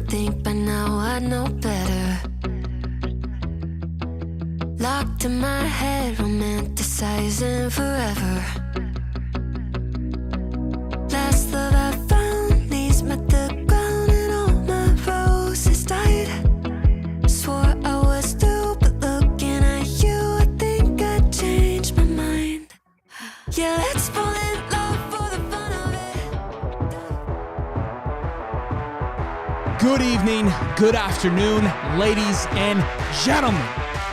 think by now I know better. Locked in my head, romanticizing forever. Last love I found, knees met the ground and all my roses died. Swore I was through, but looking at you, I think I changed my mind. Yeah, let's fall in love for the fun of it. Good evening, good afternoon, ladies and gentlemen.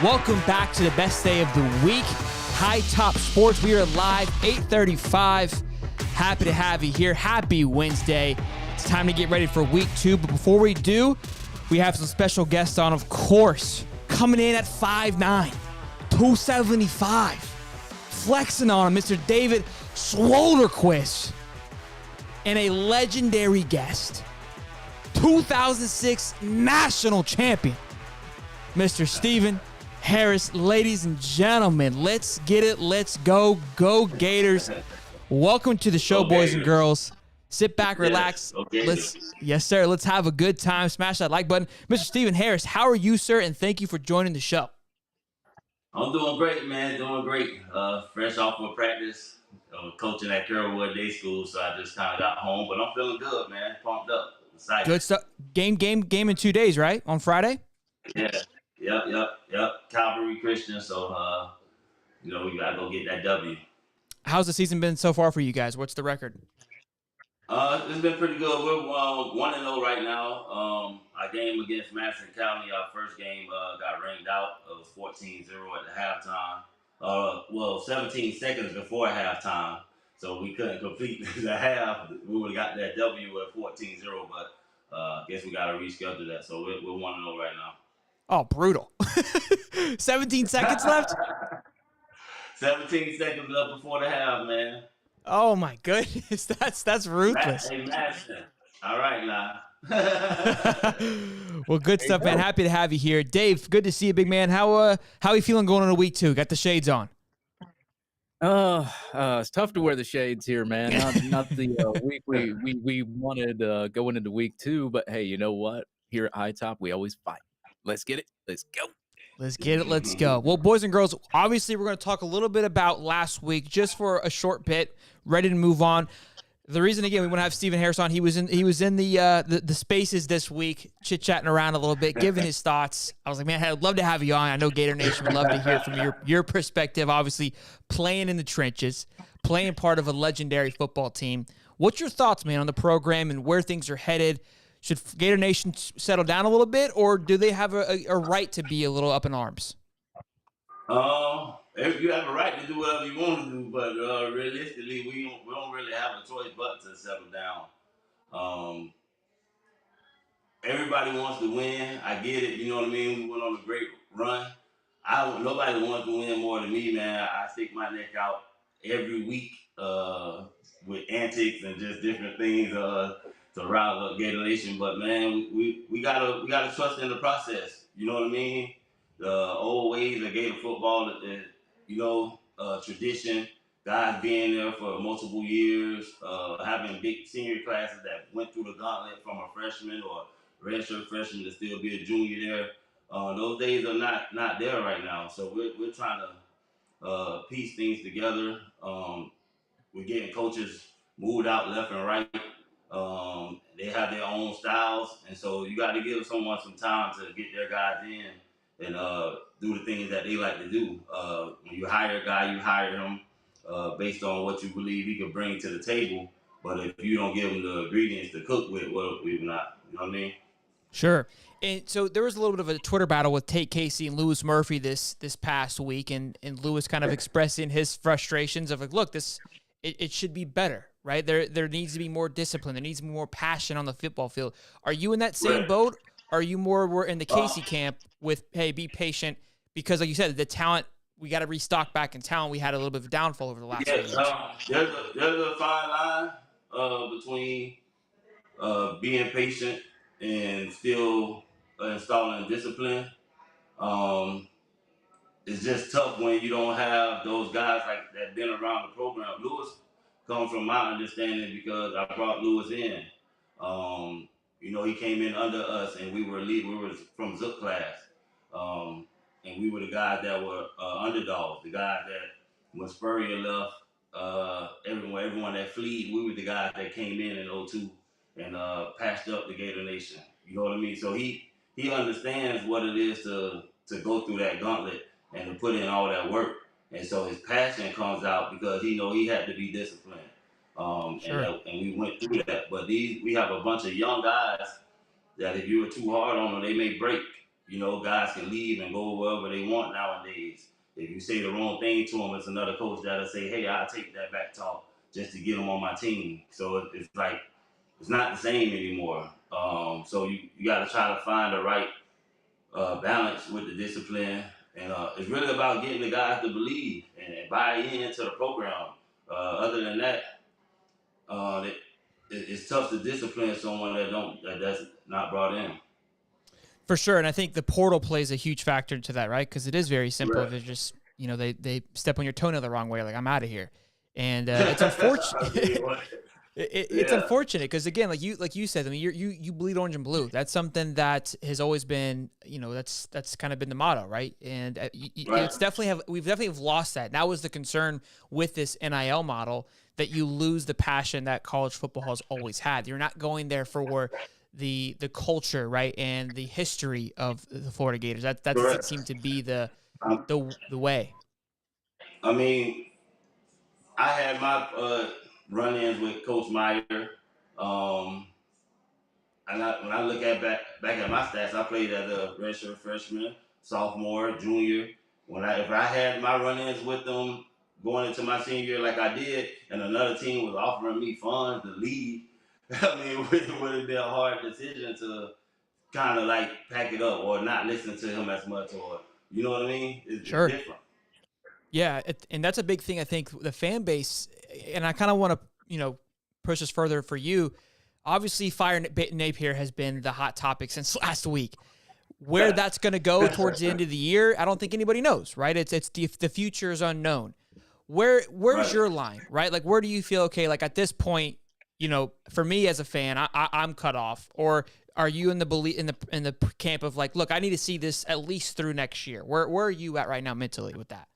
Welcome back to the best day of the week, High Top Sports. We are live, 8:35. Happy to have you here. Happy Wednesday. It's time to get ready for week 2. But before we do, we have some special guests on, of course. Coming in at 5'9", 275. Flexing on him, Mr. David Swolerquist. And a legendary guest, 2006 national champion, Mr. Stephen Harris. Ladies and gentlemen, let's get it. Let's go. Go Gators. Welcome to the show, boys and girls. Sit back, relax. Yes, sir. Let's have a good time. Smash that like button. Mr. Stephen Harris, how are you, sir? And thank you for joining the show. I'm doing great, man. Doing great. Fresh off of practice. Coaching at Carrollwood Day School, so I just kind of got home. But I'm feeling good, man. Pumped up. Excited. Good stuff. Game in 2 days, right? On Friday? Yeah. Yep. Calvary Christian. So, we got to go get that W. How's the season been so far for you guys? What's the record? It's been pretty good. We're 1-0 right now. Our game against Madison County, our first game, got rained out. It was 14-0 at the halftime. 17 seconds before halftime. So we couldn't complete the half. We would have got that W at 14-0, but I guess we got to reschedule that. So we're 1-0 right now. Oh, brutal. 17 seconds left? 17 seconds left before the half, man. Oh, my goodness. That's ruthless. Hey, Madison. All right, now. Well, good stuff, man. Happy to have you here. Dave, good to see you, big man. How are you feeling going into week 2? Got the shades on? It's tough to wear the shades here, man. Not the week we wanted going into week 2, but hey, you know what? Here at High Top, we always fight. Let's get it. Let's go. Let's get it. Let's go. Well, boys and girls, obviously we're going to talk a little bit about last week, just for a short bit. Ready to move on. The reason, again, we want to have Stephen Harris on. He was in the spaces this week, chit-chatting around a little bit, giving his thoughts. I was like, man, I'd love to have you on. I know Gator Nation would love to hear from your perspective, obviously playing in the trenches, playing part of a legendary football team. What's your thoughts, man, on the program and where things are headed? Should Gator Nation settle down a little bit, or do they have a right to be a little up in arms? If you have a right to do whatever you want to do, but realistically, we don't really have a choice but to settle down. Everybody wants to win. I get it. You know what I mean? We went on a great run. Nobody wants to win more than me, man. I stick my neck out every week with antics and just different things to rile up Gator Nation. But man, we gotta trust in the process. You know what I mean? The old ways of Gator football, tradition, guys being there for multiple years, having big senior classes that went through the gauntlet from a freshman or redshirt freshman to still be a junior there. Those days are not there right now. So we're trying to piece things together. We're getting coaches moved out left and right. They have their own styles, and so you got to give someone some time to get their guys in and do the things that they like to do. When you hire a guy, you hire him based on what you believe he can bring to the table. But if you don't give him the ingredients to cook with, well, we're not. You know what I mean? Sure. And so there was a little bit of a Twitter battle with Tate Casey and Lewis Murphy this past week, and Lewis kind of expressing his frustrations of like, look, it should be better. Right? There needs to be more discipline. There needs to be more passion on the football field. Are you in that same boat? Or are you more in the Casey camp with, hey, be patient? Because like you said, the talent, we got to restock back in talent. We had a little bit of a downfall over the last few years. There's a fine line between being patient and still installing discipline. It's just tough when you don't have those guys like that been around the program. Lewis comes from my understanding because I brought Lewis in. You know, he came in under us, and we were from Zook class, and we were the guys that were underdogs, the guys that when Spurrier left, everyone that fleed, we were the guys that came in '02 and patched up the Gator Nation. You know what I mean? So he understands what it is to go through that gauntlet and to put in all that work. And so his passion comes out because he had to be disciplined. Sure. And we went through that. But we have a bunch of young guys that if you were too hard on them, they may break. You know, guys can leave and go wherever they want nowadays. If you say the wrong thing to them, it's another coach that'll say, "Hey, I'll take that back talk just to get them on my team." So it's like it's not the same anymore. So you got to try to find the right balance with the discipline, and it's really about getting the guys to believe and buy into the program. Other than that, it's tough to discipline someone that's not brought in. For sure, and I think the portal plays a huge factor into that, right? Because it is very simple. Right. If it's just they step on your toenail the wrong way, like I'm out of here, and it's unfortunate. It's unfortunate because again, like you said, I mean, you bleed orange and blue. That's something that has always been, that's kind of been the motto, right? And it's we've definitely lost that. That was the concern with this NIL model, that you lose the passion that college football has always had. You're not going there for the culture, right, and the history of the Florida Gators. That doesn't seem to be the way. I mean, I had my run-ins with Coach Meyer, and when I look back at my stats, I played as a redshirt freshman, sophomore, junior. If I had my run-ins with them going into my senior year like I did, and another team was offering me funds to leave, I mean, it would have been a hard decision to kind of like pack it up or not listen to him as much, or you know what I mean? It's different. Yeah, and that's a big thing. I think the fan base, and I kind of want to push this further for you. Obviously, Fire Napier has been the hot topic since last week. Where that's going to go towards the end of the year, I don't think anybody knows, right? It's the future is unknown. Where's your line, right? Like, where do you feel, okay, like at this point, for me as a fan, I'm cut off, or are you in the camp of like, look, I need to see this at least through next year? Where are you at right now mentally with that?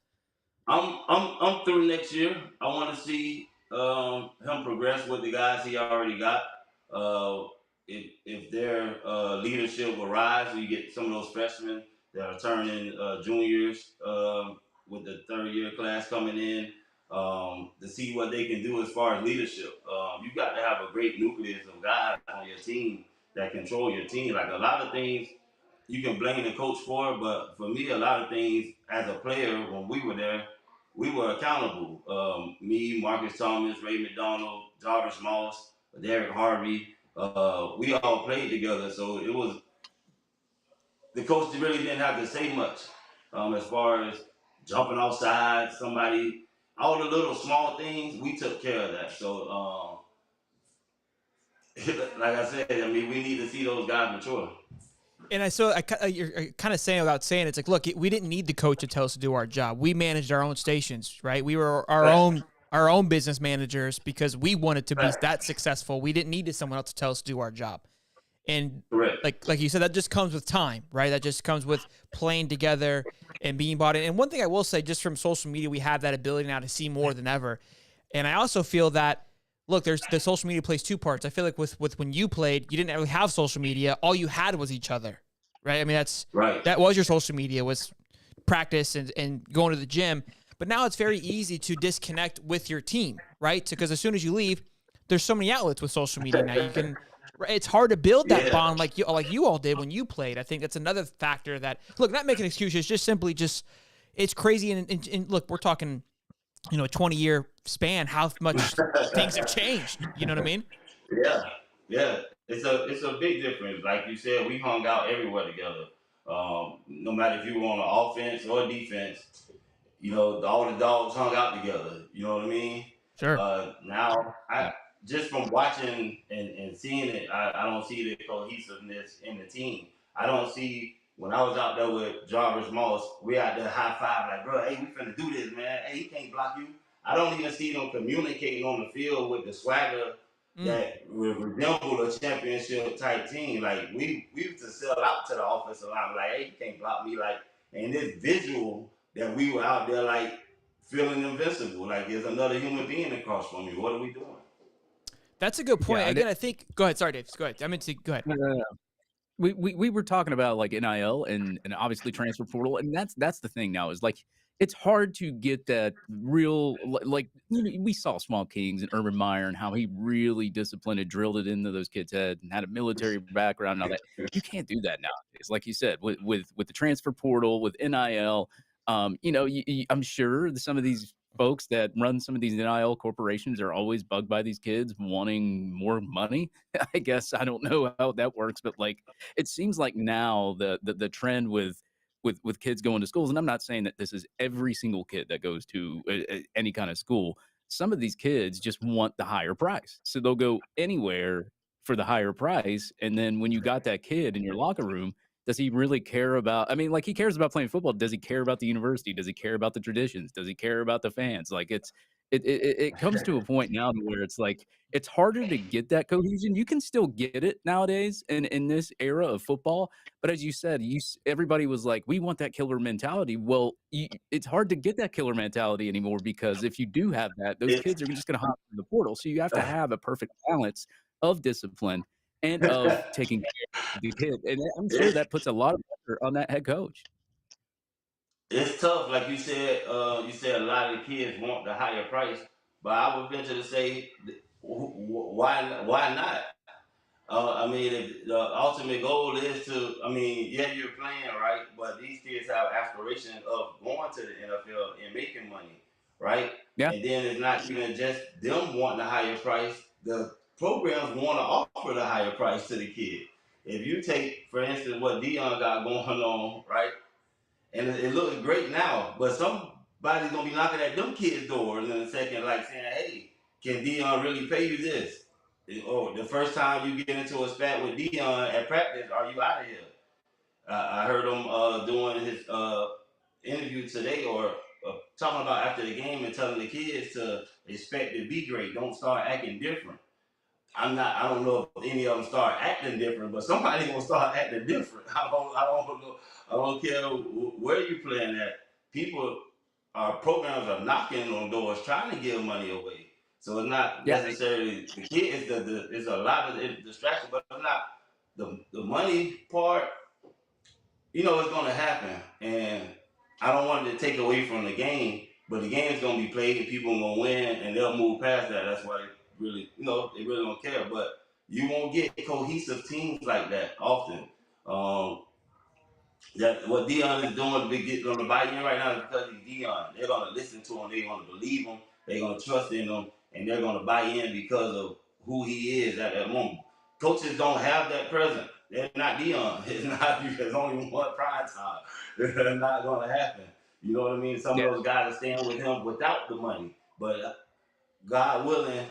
I'm through next year. I want to see him progress with the guys he already got. If their leadership will rise, so you get some of those freshmen that are turning juniors with the third year class coming in, to see what they can do as far as leadership. You got to have a great nucleus of guys on your team that control your team. Like a lot of things you can blame the coach for, but for me, a lot of things as a player when we were there, we were accountable. Me, Marcus Thomas, Ray McDonald, Jarvis Moss, Derek Harvey, we all played together. So it was, the coach really didn't have to say much as far as jumping offside, somebody, all the little small things, we took care of that. So, like I said, I mean, we need to see those guys mature. And you're kind of saying without saying, it's like, look, we didn't need the coach to tell us to do our job. We managed our own stations, right? We were our own business managers because we wanted to be that successful. We didn't need someone else to tell us to do our job. And like you said, that just comes with time, right? That just comes with playing together and being bought in. And one thing I will say, just from social media, we have that ability now to see more than ever. And I also feel that, look, the social media plays two parts. I feel like with when you played, you didn't really have social media. All you had was each other, right? I mean, that was your social media, was practice and going to the gym. But now it's very easy to disconnect with your team, right? Because as soon as you leave, there's so many outlets with social media now. You can. It's hard to build that bond like you all did when you played. I think that's another factor that, look, not making excuses, just simply it's crazy. And look, we're talking, a 20-year span, how much things have changed. You know what I mean? Yeah. It's a big difference. Like you said, we hung out everywhere together. No matter if you were on the offense or defense, all the dogs hung out together. You know what I mean? Sure. Now, just from watching and seeing it, I don't see the cohesiveness in the team. I don't see, when I was out there with Jarvis Moss, we out there high five like, bro, hey, we finna do this, man. Hey, he can't block you. I don't even see them communicating on the field with the swagger that resemble a championship type team. Like we used to sell out to the offensive line, like, hey, you can't block me, like, and this visual that we were out there like feeling invincible, like there's another human being across from you. What are we doing? That's a good point. Yeah, Again, I think. Go ahead. Sorry, Dave. Go ahead. I meant to go ahead. No. We were talking about like NIL and obviously transfer portal, and that's the thing now is like it's hard to get that real like we saw Swamp Kings and Urban Meyer and how he really disciplined and drilled it into those kids' head and had a military background and all that. You can't do that nowadays, like you said, with the transfer portal, with NIL. I'm sure some of these folks that run some of these NIL corporations are always bugged by these kids wanting more money. I guess I don't know how that works, but like it seems like now the trend with kids going to schools, and I'm not saying that this is every single kid that goes to any kind of school. Some of these kids just want the higher price, so they'll go anywhere for the higher price. And then when you got that kid in your locker room, does he really care about? I mean, like he cares about playing football. Does he care about the university? Does he care about the traditions? Does he care about the fans? Like it comes to a point now to where it's like it's harder to get that cohesion. You can still get it nowadays in this era of football, but as you said, everybody was like, we want that killer mentality. Well, it's hard to get that killer mentality anymore because if you do have that, those kids are just going to hop in the portal. So you have to have a perfect balance of discipline and of taking care of the kid. And I'm sure that puts a lot of pressure on that head coach. It's tough, like you said. You said a lot of the kids want the higher price, but I would venture to say, why not? I mean, if the ultimate goal is to, I mean, yeah, you're playing, right? But these kids have aspirations of going to the NFL and making money, right? Yeah. And then it's not even just them wanting the higher price. The programs want to offer the higher price to the kid. If you take, for instance, what Dion got going on, right? And it looks great now, but somebody's gonna be knocking at them kids' doors in a second, like saying, "Hey, can Dion really pay you this?" Oh, the first time you get into a spat with Dion at practice, are you out of here? I heard him doing his interview today, or talking about after the game and telling the kids to expect to be great. Don't start acting different. I don't know if any of them start acting different, but somebody gonna start acting different. I don't care where you playing at. Our programs are knocking on doors trying to give money away. So it's not necessarily the kid. It's a lot of distraction, but it's not the money part. You know it's gonna happen, and I don't want it to take away from the game. But the game's gonna be played, and people are gonna win, and they'll move past that. That's why they really don't care. But you won't get cohesive teams like that often. That what Dion is doing to be getting on the buy in right now is because he's Dion. They're gonna listen to him. They're gonna believe him. They're gonna trust in him, and they're gonna buy in because of who he is at that moment. Coaches don't have that present. They're not Dion. It's not. There's only one prime time. It's not gonna happen. You know what I mean? Some of those guys are staying with him without the money, but God willing,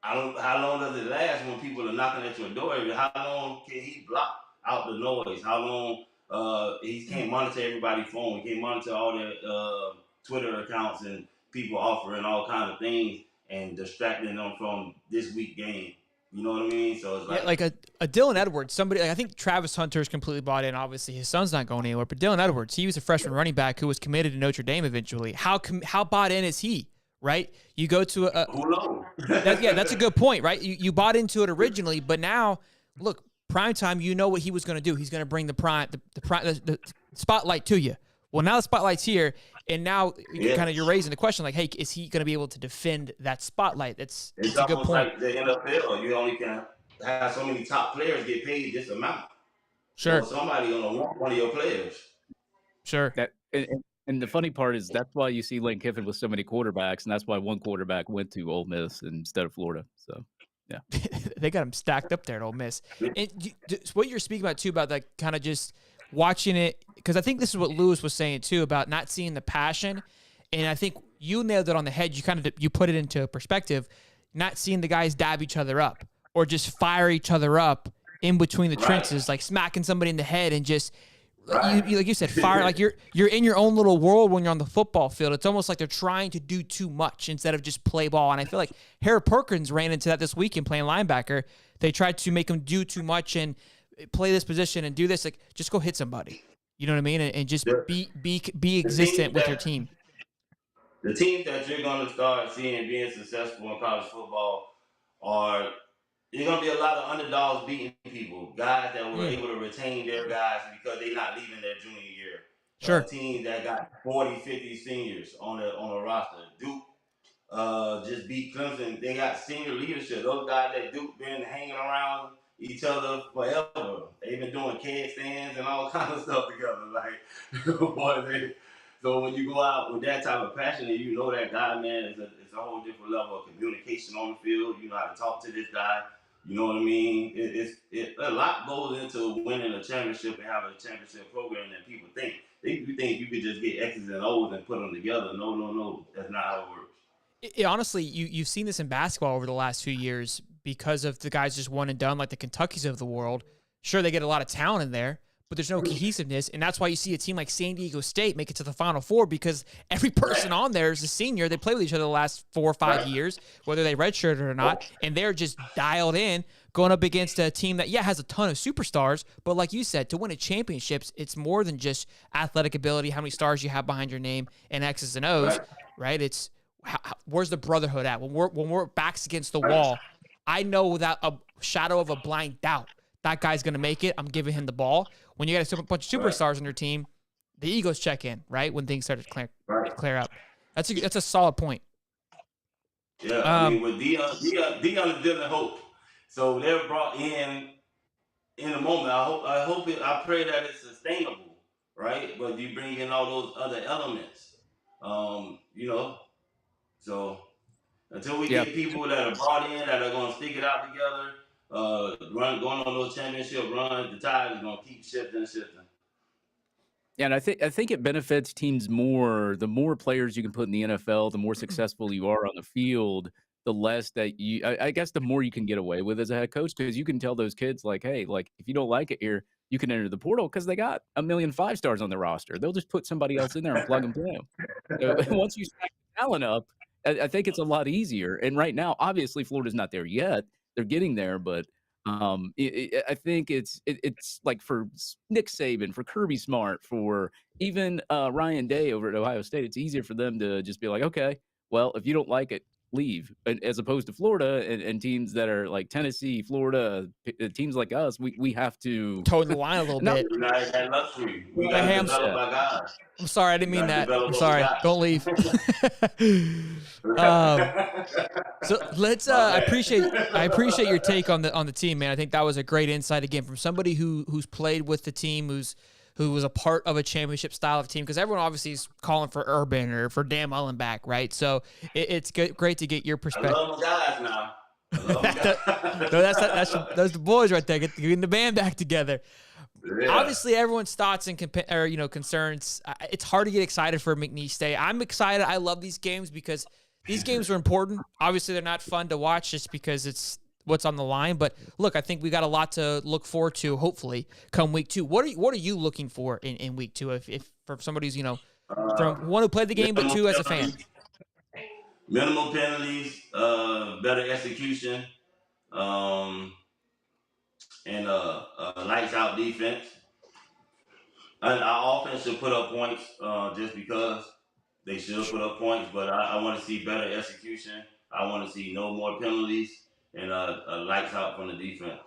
how long does it last when people are knocking at your door? How long can he block out the noise? How long he can't monitor everybody's phone? He can't monitor all their Twitter accounts and people offering all kinds of things and distracting them from this week game. You know what I mean? So it's like a Dylan Edwards, somebody like, I think Travis Hunter's completely bought in. Obviously, his son's not going anywhere. But Dylan Edwards, he was a freshman running back who was committed to Notre Dame eventually. How bought in is he? Right? You go to who knows? That's a good point, right? You bought into it originally, but now look, primetime, you know what he was going to do. He's going to bring the spotlight to you. Well, now the spotlight's here, and now you're raising the question like, hey, is he going to be able to defend that spotlight? It's a good point. Like the NFL, you only can have so many top players get paid this amount. Sure. So somebody gonna want one of your players. Sure. And the funny part is that's why you see Lane Kiffin with so many quarterbacks, and that's why one quarterback went to Ole Miss instead of Florida. So, yeah. They got him stacked up there at Ole Miss. And what you're speaking about, too, about like kind of just watching it, because I think this is what Lewis was saying, too, about not seeing the passion. And I think you nailed it on the head. You put it into perspective, not seeing the guys dab each other up or just fire each other up in between the trenches, like smacking somebody in the head and just Right. like you said, fire. Like you're in your own little world when you're on the football field. It's almost like they're trying to do too much instead of just play ball. And I feel like Harold Perkins ran into that this weekend playing linebacker. They tried to make him do too much and play this position and do this. Like, just go hit somebody. You know what I mean? And just be existent with your team. The teams that you're going to start seeing being successful in college football are, there's going to be a lot of underdogs beating people, guys that were able to retain their guys because they're not leaving their junior year. Sure. Teams that got 40, 50 seniors on a roster. Duke just beat Clemson. They got senior leadership. Those guys that Duke been hanging around each other forever. They've been doing keg stands and all kinds of stuff together. Like, boy, so when you go out with that type of passion and you know that guy, man, it's a whole different level of communication on the field. You know how to talk to this guy. You know what I mean? A lot goes into winning a championship and having a championship program than people think. You think you could just get X's and O's and put them together. No. That's not how it works. Honestly, you've seen this in basketball over the last few years because of the guys just one and done, like the Kentuckys of the world. Sure, they get a lot of talent in there, but there's no cohesiveness, and that's why you see a team like San Diego State make it to the Final Four because every person on there is a senior. They play with each other the last 4 or 5 years, whether they redshirted or not, and they're just dialed in, going up against a team that, has a ton of superstars, but like you said, to win a championships, it's more than just athletic ability, how many stars you have behind your name, and X's and O's, right? It's where's the brotherhood at? When we're backs against the wall, I know without a shadow of a blind doubt that guy's going to make it. I'm giving him the ball. When you got a bunch of superstars on your team, the egos check in, right? When things start to clear up. That's a solid point. Yeah, I mean, with Dion is dealing hope. So they're brought in the moment. I pray that it's sustainable, right? But you bring in all those other elements, So until we get people that are brought in that are going to stick it out together, going on those championship runs, the tide is going to keep shifting. Yeah, and I think it benefits teams more. The more players you can put in the NFL, the more successful you are on the field, the less that I guess the more you can get away with as a head coach, because you can tell those kids, like, hey, like, if you don't like it here, you can enter the portal because they got 1 million 5-stars on their roster. They'll just put somebody else in there and plug and play them. So once you stack the talent up, I think it's a lot easier. And right now, obviously, Florida's not there yet. They're getting there, but I think it's like for Nick Saban, for Kirby Smart, for even Ryan Day over at Ohio State, it's easier for them to just be like, okay, well, if you don't like it, leave. As opposed to Florida and teams that are like Tennessee, Florida, teams like us, we have to toe the line a little bit. We got that luxury. We got to develop our guys. I'm sorry, I didn't mean that. I'm sorry. Don't leave. So let's. I appreciate your take on the team, man. I think that was a great insight again from somebody who's played with the team, who was a part of a championship style of team. Because everyone obviously is calling for Urban or for Dan Mullen back, right? So it's great to get your perspective. I love my guys now. That's the boys right there, getting the band back together. Yeah. Obviously, everyone's thoughts and concerns. It's hard to get excited for McNeese State. I'm excited. I love these games because these games are important. Obviously, they're not fun to watch just because it's what's on the line. But look, I think we got a lot to look forward to. Hopefully, come week 2. What are you looking for in week 2? If for somebody who's from one who played the game, but 2 as a fan. Minimal penalties, better execution. And lights out defense. And our offense should put up points just because they should put up points, but I want to see better execution. I want to see no more penalties and lights out from the defense.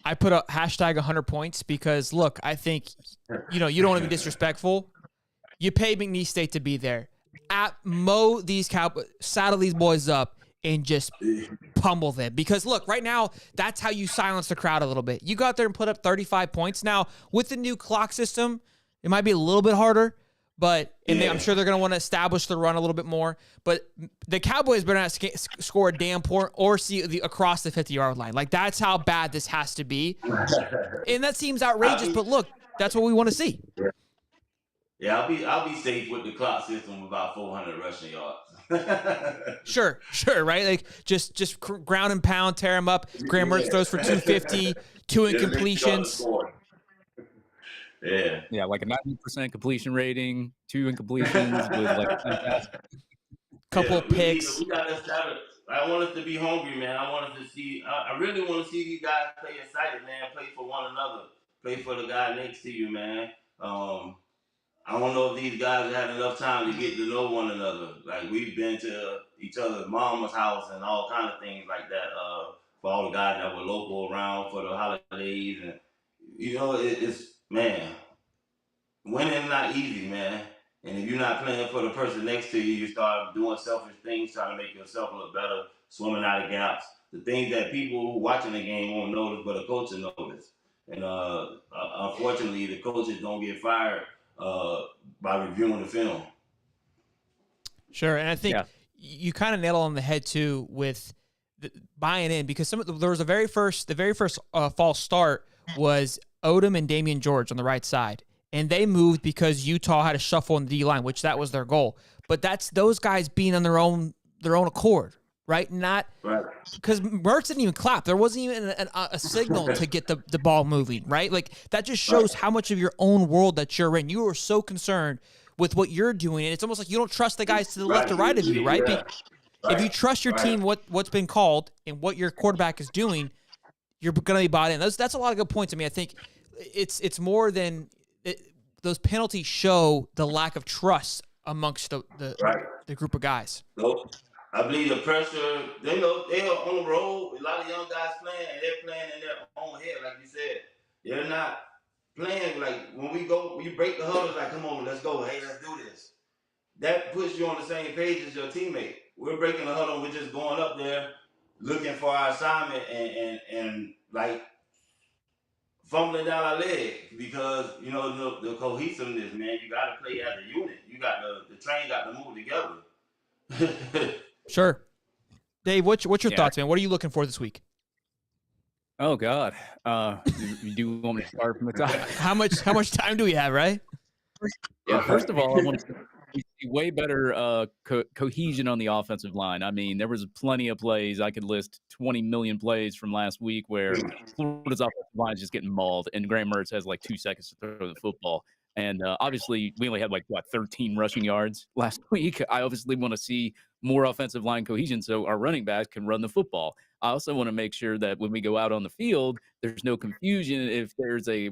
I put a hashtag 100 points because, look, I think, you don't want to be disrespectful. You pay McNeese State to be there. Mow these Cowboys, saddle these boys up, and just pummel them. Because, look, right now, that's how you silence the crowd a little bit. You go out there and put up 35 points. Now, with the new clock system, it might be a little bit harder, but I'm sure they're going to want to establish the run a little bit more. But the Cowboys better not score a damn point or see across the 50-yard line. Like, that's how bad this has to be. And that seems outrageous, but look, that's what we want to see. Yeah, I'll be safe with the clock system with about 400 rushing yards. Sure, right? Like just ground and pound, tear him up. Graham Mertz throws for 250, 2 incompletions. Yeah. Yeah, like a 90% completion rating, 2 incompletions with like 10 passes. Couple Yeah, of we need picks. we got to establish. I want us to be hungry, man. I want us to see. I really want to see these guys play excited, man. Play for one another. Play for the guy next to you, man. I don't know if these guys have had enough time to get to know one another. Like we've been to each other's mama's house and all kind of things like that. For all the guys that were local around for the holidays, and it's man, winning not easy, man. And if you're not playing for the person next to you, you start doing selfish things, trying to make yourself look better, swimming out of gaps. The things that people who watching the game won't notice, but a coach will notice. And unfortunately, the coaches don't get fired by reviewing the film. Sure, and I think you kind of nail it on the head too with buying in, because there was the very first false start was Odom and Damian George on the right side, and they moved because Utah had a shuffle in the D line, which that was their goal. But that's those guys being on their own accord, right? Not because Mertz didn't even clap. There wasn't even a signal to get the ball moving, right? Like that just shows how much of your own world that you're in. You are so concerned with what you're doing, and it's almost like you don't trust the guys to the left or right of you, right? Yeah. If you trust your team, what's been called and what your quarterback is doing, you're going to be bought in. That's a lot of good points. I mean, I think it's more than those penalties show the lack of trust amongst the group of guys. So, I believe the pressure. They know they are on the road. A lot of young guys playing, and they're playing in their own head, like you said. They're not playing like when you break the huddle, it's like, come on, let's go. Hey, let's do this. That puts you on the same page as your teammate. We're breaking the huddle. We're just going up there, looking for our assignment, and like fumbling down our leg because the cohesiveness, man. You got to play as a unit. You got the train got to move together. Sure, Dave. What's your thoughts, man? What are you looking for this week? Oh God, you do want me to start from the top? How much time do we have, right? Yeah. First of all, I want to see way better cohesion on the offensive line. I mean, there was plenty of plays. I could list 20 million plays from last week where Florida's offensive line is just getting mauled, and Graham Mertz has like 2 seconds to throw the football. And obviously, we only had 13 rushing yards last week. I obviously want to see more offensive line cohesion so our running backs can run the football. I also want to make sure that when we go out on the field, there's no confusion. If there's there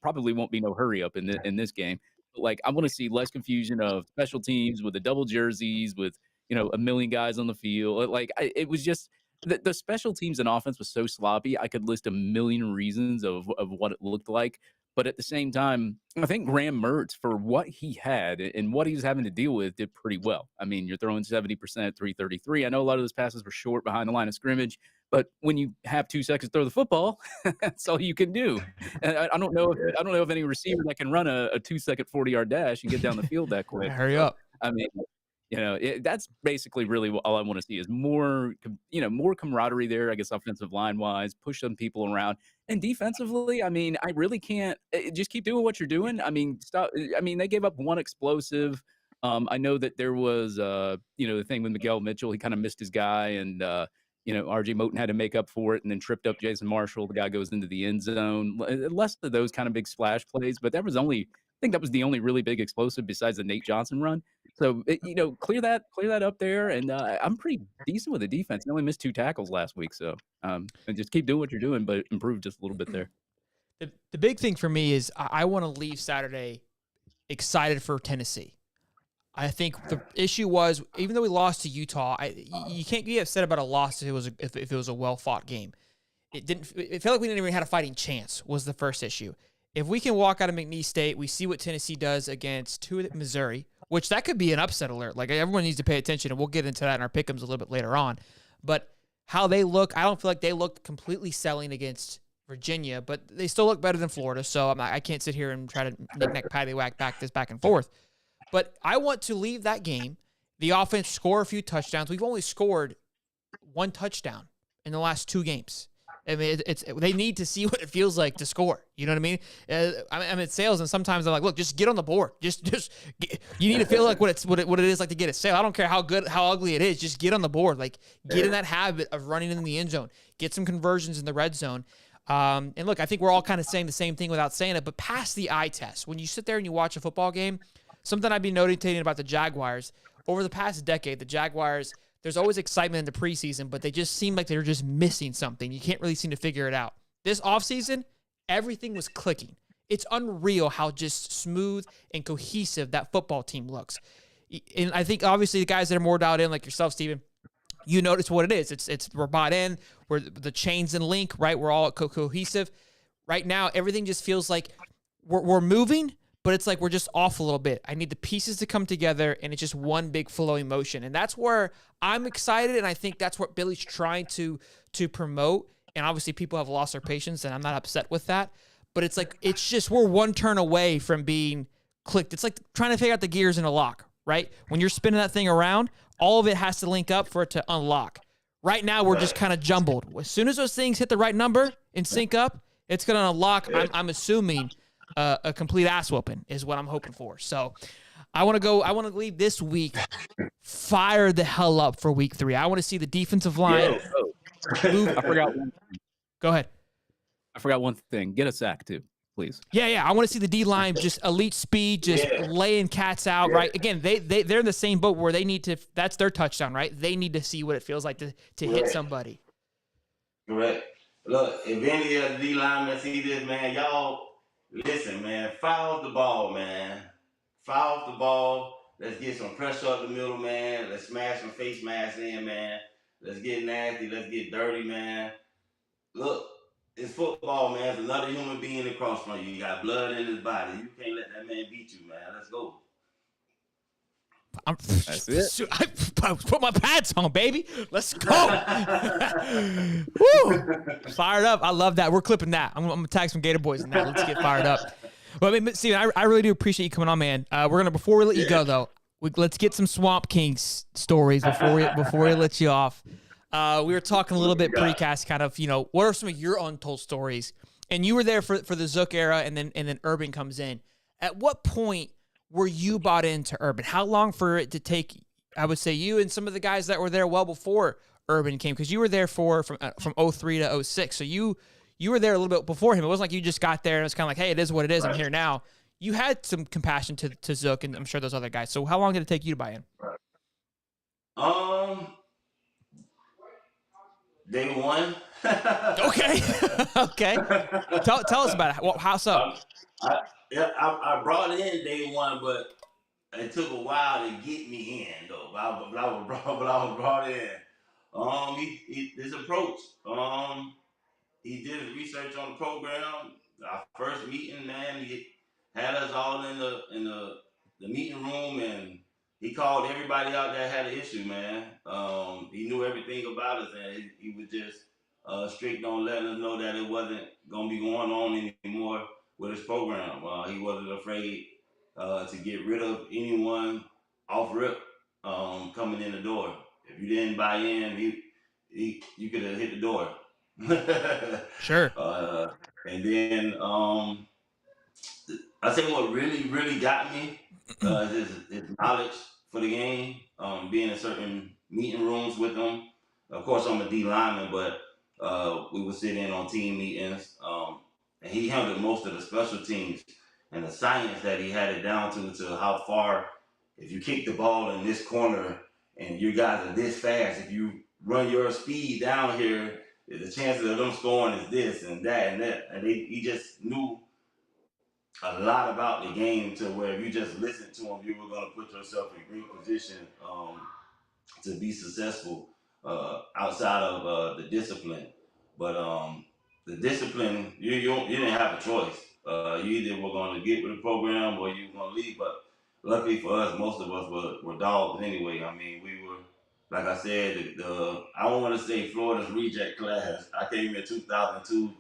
probably won't be no hurry up in this game. But I want to see less confusion of special teams with the double jerseys, with a million guys on the field. It was just the special teams and offense was so sloppy. I could list a million reasons of what it looked like. But at the same time, I think Graham Mertz, for what he had and what he was having to deal with, did pretty well. I mean, you're throwing 70% at 333. I know a lot of those passes were short behind the line of scrimmage, but when you have 2 seconds to throw the football, that's all you can do. And I don't know if any receiver that can run a 2-second 40-yard dash and get down the field that quick. Hurry up. I mean, that's basically really all I want to see is more camaraderie there, I guess, offensive line wise, push some people around. And defensively, I mean, I really can't just keep doing what you're doing. I mean, stop. I mean, they gave up one explosive. I know that there was, the thing with Miguel Mitchell, he kind of missed his guy, and RJ Moten had to make up for it and then tripped up Jason Marshall. The guy goes into the end zone. Less of those kind of big splash plays, but I think that was the only really big explosive besides the Nate Johnson run. So, clear that up there. And I'm pretty decent with the defense. They only missed 2 tackles last week. So, and just keep doing what you're doing, but improve just a little bit there. The big thing for me is I want to leave Saturday excited for Tennessee. I think the issue was, even though we lost to Utah, you can't be upset about a loss if it was a well-fought game. It felt like we didn't even have a fighting chance was the first issue. If we can walk out of McNeese State, we see what Tennessee does against Missouri, which that could be an upset alert. Like, everyone needs to pay attention, and we'll get into that in our pick'ems a little bit later on. But how they look, I don't feel like they looked completely selling against Virginia, but they still look better than Florida, so I can't sit here and try to knick-knack, paddywhack back and forth. But I want to leave that game, the offense score a few touchdowns. We've only scored 1 touchdown in the last 2 games. I mean, they need to see what it feels like to score. You know what I mean? I'm in sales, and sometimes I'm like, look, just get on the board. You need to feel like what it is like to get a sale. I don't care how ugly it is. Just get on the board. Like, get in that habit of running in the end zone. Get some conversions in the red zone. And look, I think we're all kind of saying the same thing without saying it, but past the eye test, when you sit there and you watch a football game, something I've been notating about the Jaguars over the past decade, the Jaguars, there's always excitement in the preseason, but they just seem like they're just missing something. You can't really seem to figure it out. This offseason, everything was clicking. It's unreal how just smooth and cohesive that football team looks. And I think obviously the guys that are more dialed in, like yourself, Steven, you notice what it is. It's we're bought in. We're the chains and link, right? We're all cohesive. Right now, everything just feels like we're moving, but it's like we're just off a little bit. I need the pieces to come together, and it's just one big flowing motion. And that's where I'm excited, and I think that's what Billy's trying to promote. And obviously, people have lost their patience, and I'm not upset with that. But it's like it's just we're one turn away from being clicked. It's like trying to figure out the gears in a lock, right? When you're spinning that thing around, all of it has to link up for it to unlock. Right now, we're just kind of jumbled. As soon as those things hit the right number and sync up, it's going to unlock, I'm assuming, a complete ass whooping is what I'm hoping for. So I want to leave this week fire the hell up for week 3. I want to see the defensive line. I forgot one thing. Go ahead. I forgot one thing. Get a sack, too, please. Yeah. I want to see the D-line just elite speed, just laying cats out, right? Again, they're in the same boat where they need to – that's their touchdown, right? They need to see what it feels like to hit somebody. Correct. Look, if any of the D linemen see this, man, y'all listen, man. Foul the ball, man. Foul the ball. Let's get some pressure up the middle, man. Let's smash some face masks in, man. Let's get nasty. Let's get dirty, man. Look, it's football, man. It's another human being across from you. You got blood in his body. You can't let that man beat you, man. Let's go. That's it. I put my pads on, baby. Let's go. Woo. Fired up. I love that. We're clipping that. I'm going to tag some Gator boys in that. Let's get fired up. But I mean, Steven, I really do appreciate you coming on, man. We're going to, before we let you go, though, let's get some Swamp Kings stories before we let you off. We were talking a little bit precast, kind of, what are some of your untold stories? And you were there for the Zook era, and then Urban comes in. At what point were you bought into Urban? How long for it to take, I would say, you and some of the guys that were there well before Urban came? Because you were there from 03 to 06. So you were there a little bit before him. It wasn't like you just got there and it was kind of like, hey, it is what it is. I'm here now. You had some compassion to Zook and I'm sure those other guys. So how long did it take you to buy in? Day one. Okay. Okay. Tell us about it. Well, how so? I brought in day one, but it took a while to get me in, though. But I was brought in. His approach. He did his research on the program. Our first meeting, man, he had us all in the meeting room, and he called everybody out that had an issue, man. He knew everything about us, and he was just strict on letting us know that it wasn't gonna be going on anymore with his program. He wasn't afraid to get rid of anyone off rip coming in the door. If you didn't buy in, you could have hit the door. Sure. And then I say what really got me is his knowledge for the game. Being in certain meeting rooms with him. Of course, I'm a D lineman, but we would sit in on team meetings. And he handled most of the special teams and the science that he had it down to how far, if you kick the ball in this corner and you guys are this fast, if you run your speed down here, the chances of them scoring is this and that and that. And he just knew a lot about the game to where if you just listened to him, you were going to put yourself in great position to be successful outside of the discipline. But the discipline, you didn't have a choice. You either were going to get with the program or you were going to leave. But luckily for us, most of us were dogs anyway. I mean, we were, like I said, I don't want to say Florida's reject class. I came in 2002.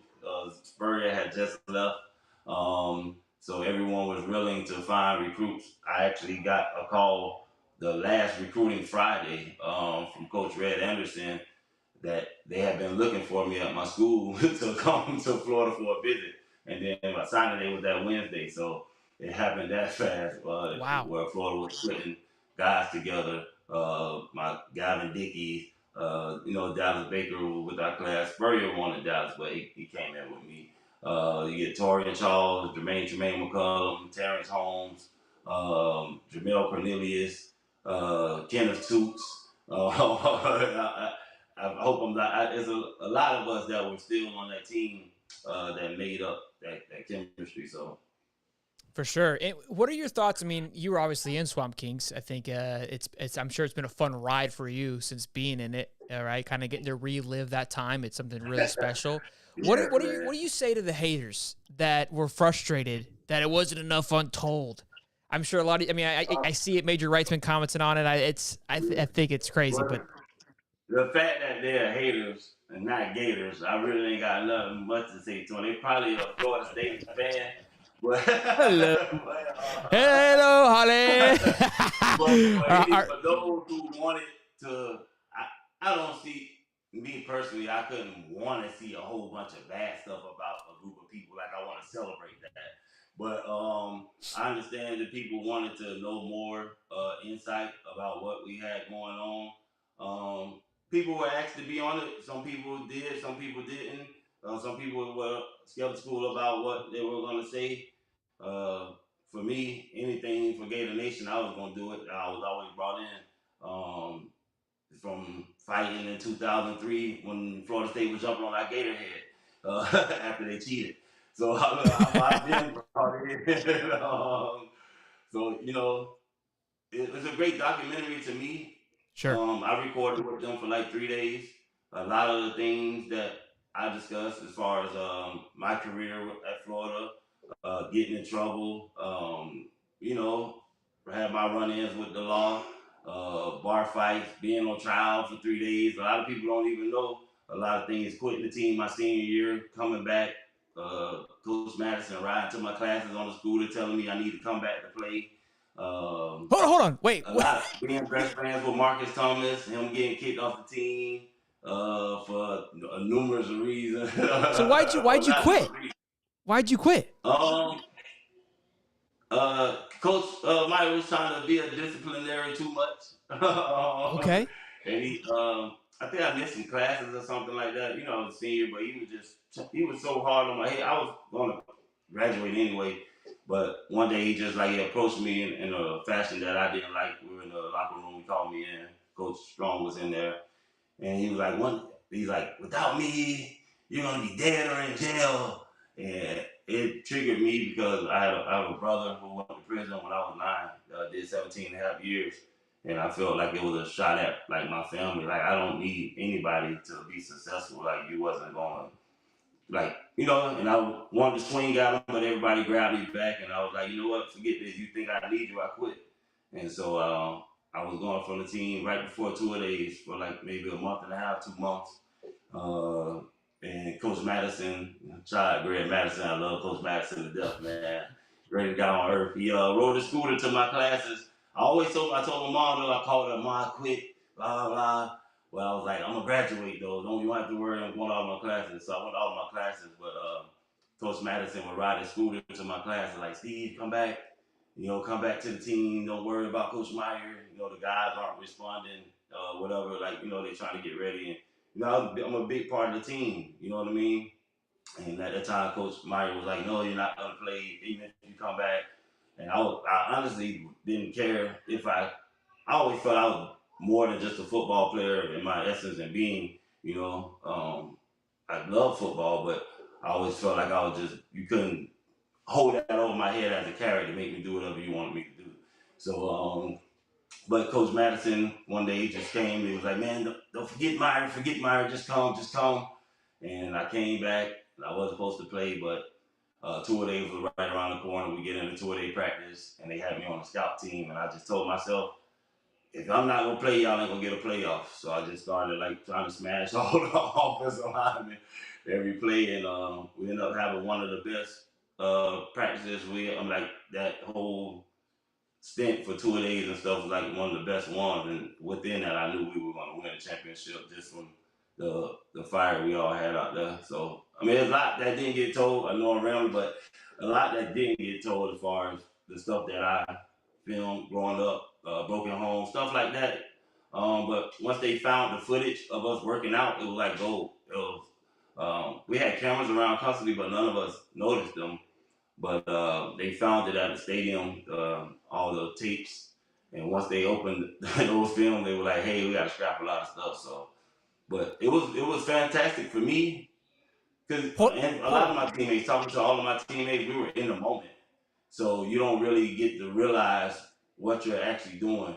Spurrier had just left. So everyone was willing to find recruits. I actually got a call the last recruiting Friday from Coach Red Anderson that they had been looking for me at my school to come to Florida for a visit. And then my signing day was that Wednesday. So it happened that fast. Wow. Where Florida was putting guys together. My Gavin Dickey, Dallas Baker was with our class. Spurrier wanted Dallas, but he came in with me. You get Torian Charles, Jermaine McCullum, Terrence Holmes, Jamel Cornelius, Kenneth Toots. I hope I'm not. There's a lot of us that were still on that team that made up that chemistry. So For sure. What are your thoughts? I mean, you were obviously in Swamp Kings. I think it's. I'm sure it's been a fun ride for you since being in it. All right, kind of getting to relive that time. It's something really special. What yeah, do you say to the haters that were frustrated that it wasn't enough Untold? I'm sure a lot of. I mean, I see it. Major Wright's been commenting on it. I think it's crazy, but the fact that they're haters and not Gators, I really ain't got nothing much to say to them. They probably a Florida State fan, but hello, hello, Holly. for those who wanted to, I don't see me personally. I couldn't want to see a whole bunch of bad stuff about a group of people. Like I want to celebrate that. But I understand that people wanted to know more insight about what we had going on. People were asked to be on it. Some people did, some people didn't. Some people were skeptical about what they were going to say. For me, anything for Gator Nation, I was going to do it. I was always brought in from fighting in 2003 when Florida State was jumping on our Gator head after they cheated. So I've been brought in. So, it was a great documentary to me. Sure. I recorded with them for like 3 days. A lot of the things that I discussed as far as my career at Florida, getting in trouble, had my run-ins with the law, bar fights, being on trial for 3 days. A lot of people don't even know a lot of things. Quitting the team my senior year, coming back, Coach Madison riding to my classes on the scooter, telling me I need to come back to play. Hold on, wait. A lot being best friends with Marcus Thomas, him getting kicked off the team for numerous reasons. So why'd you quit? Why'd you quit? Coach Mike was trying to be a disciplinary too much. Okay. And I think I missed some classes or something like that. I was a senior, but he was so hard on my head. I was going to graduate anyway, but one day he just he approached me in a fashion that I didn't like. We were in the locker room. He called me in. Coach Strong was in there, and he was like, without me, you're gonna be dead or in jail. And it triggered me because I have a brother who went to prison when I was 9, did 17 and a half years. And I felt like it was a shot at my family. Like I don't need anybody to be successful. Like you wasn't going and I wanted to swing at him, but everybody grabbed me back and I was like, you know what, forget this. You think I need you, I quit. And so I was going from the team right before 2 days for maybe a month and a half, 2 months. And Coach Madison, shout out Greg Madison. I love Coach Madison to death, man. Greatest guy on earth. He rode a scooter to my classes. I told my mom, though, I called her, Mom, I quit, blah, blah. Well, I was like, I'm going to graduate, though. You don't have to worry, I'm going to all my classes. So I went to all my classes, but Coach Madison would ride his scooter to my classes, like, Steve, come back. Come back to the team. Don't worry about Coach Meyer. The guys aren't responding, whatever. They're trying to get ready. And, I'm a big part of the team. You know what I mean? And at that time, Coach Meyer was like, no, you're not going to play even if you come back. And I honestly didn't care if I always felt I was more than just a football player in my essence and being, I love football, but I always felt like you couldn't hold that over my head as a carrot to make me do whatever you wanted me to do. So, but Coach Madison, one day he just came, he was like, man, don't forget Meyer, just come. And I came back, and I wasn't supposed to play, but 2 days was right around the corner. We get into 2-day practice, and they had me on the scout team, and I just told myself, if I'm not going to play, y'all ain't going to get a playoff. So I just started trying to smash all the offensive linemen every play, and we ended up having one of the best practices. That whole stint for 2 days and stuff was one of the best ones. And within that, I knew we were going to win a championship just from the fire we all had out there. So, there's a lot that didn't get told. I know I'm rambling, but a lot that didn't get told as far as the stuff that I filmed growing up, broken home, stuff like that. But once they found the footage of us working out, it was like gold. It was, we had cameras around constantly, but none of us noticed them. But they found it at the stadium, all the tapes. And once they opened those films, they were like, "Hey, we got to scrap a lot of stuff." So, but it was fantastic for me because and a lot of my teammates, talking to all of my teammates, we were in the moment. So you don't really get to realize what you're actually doing.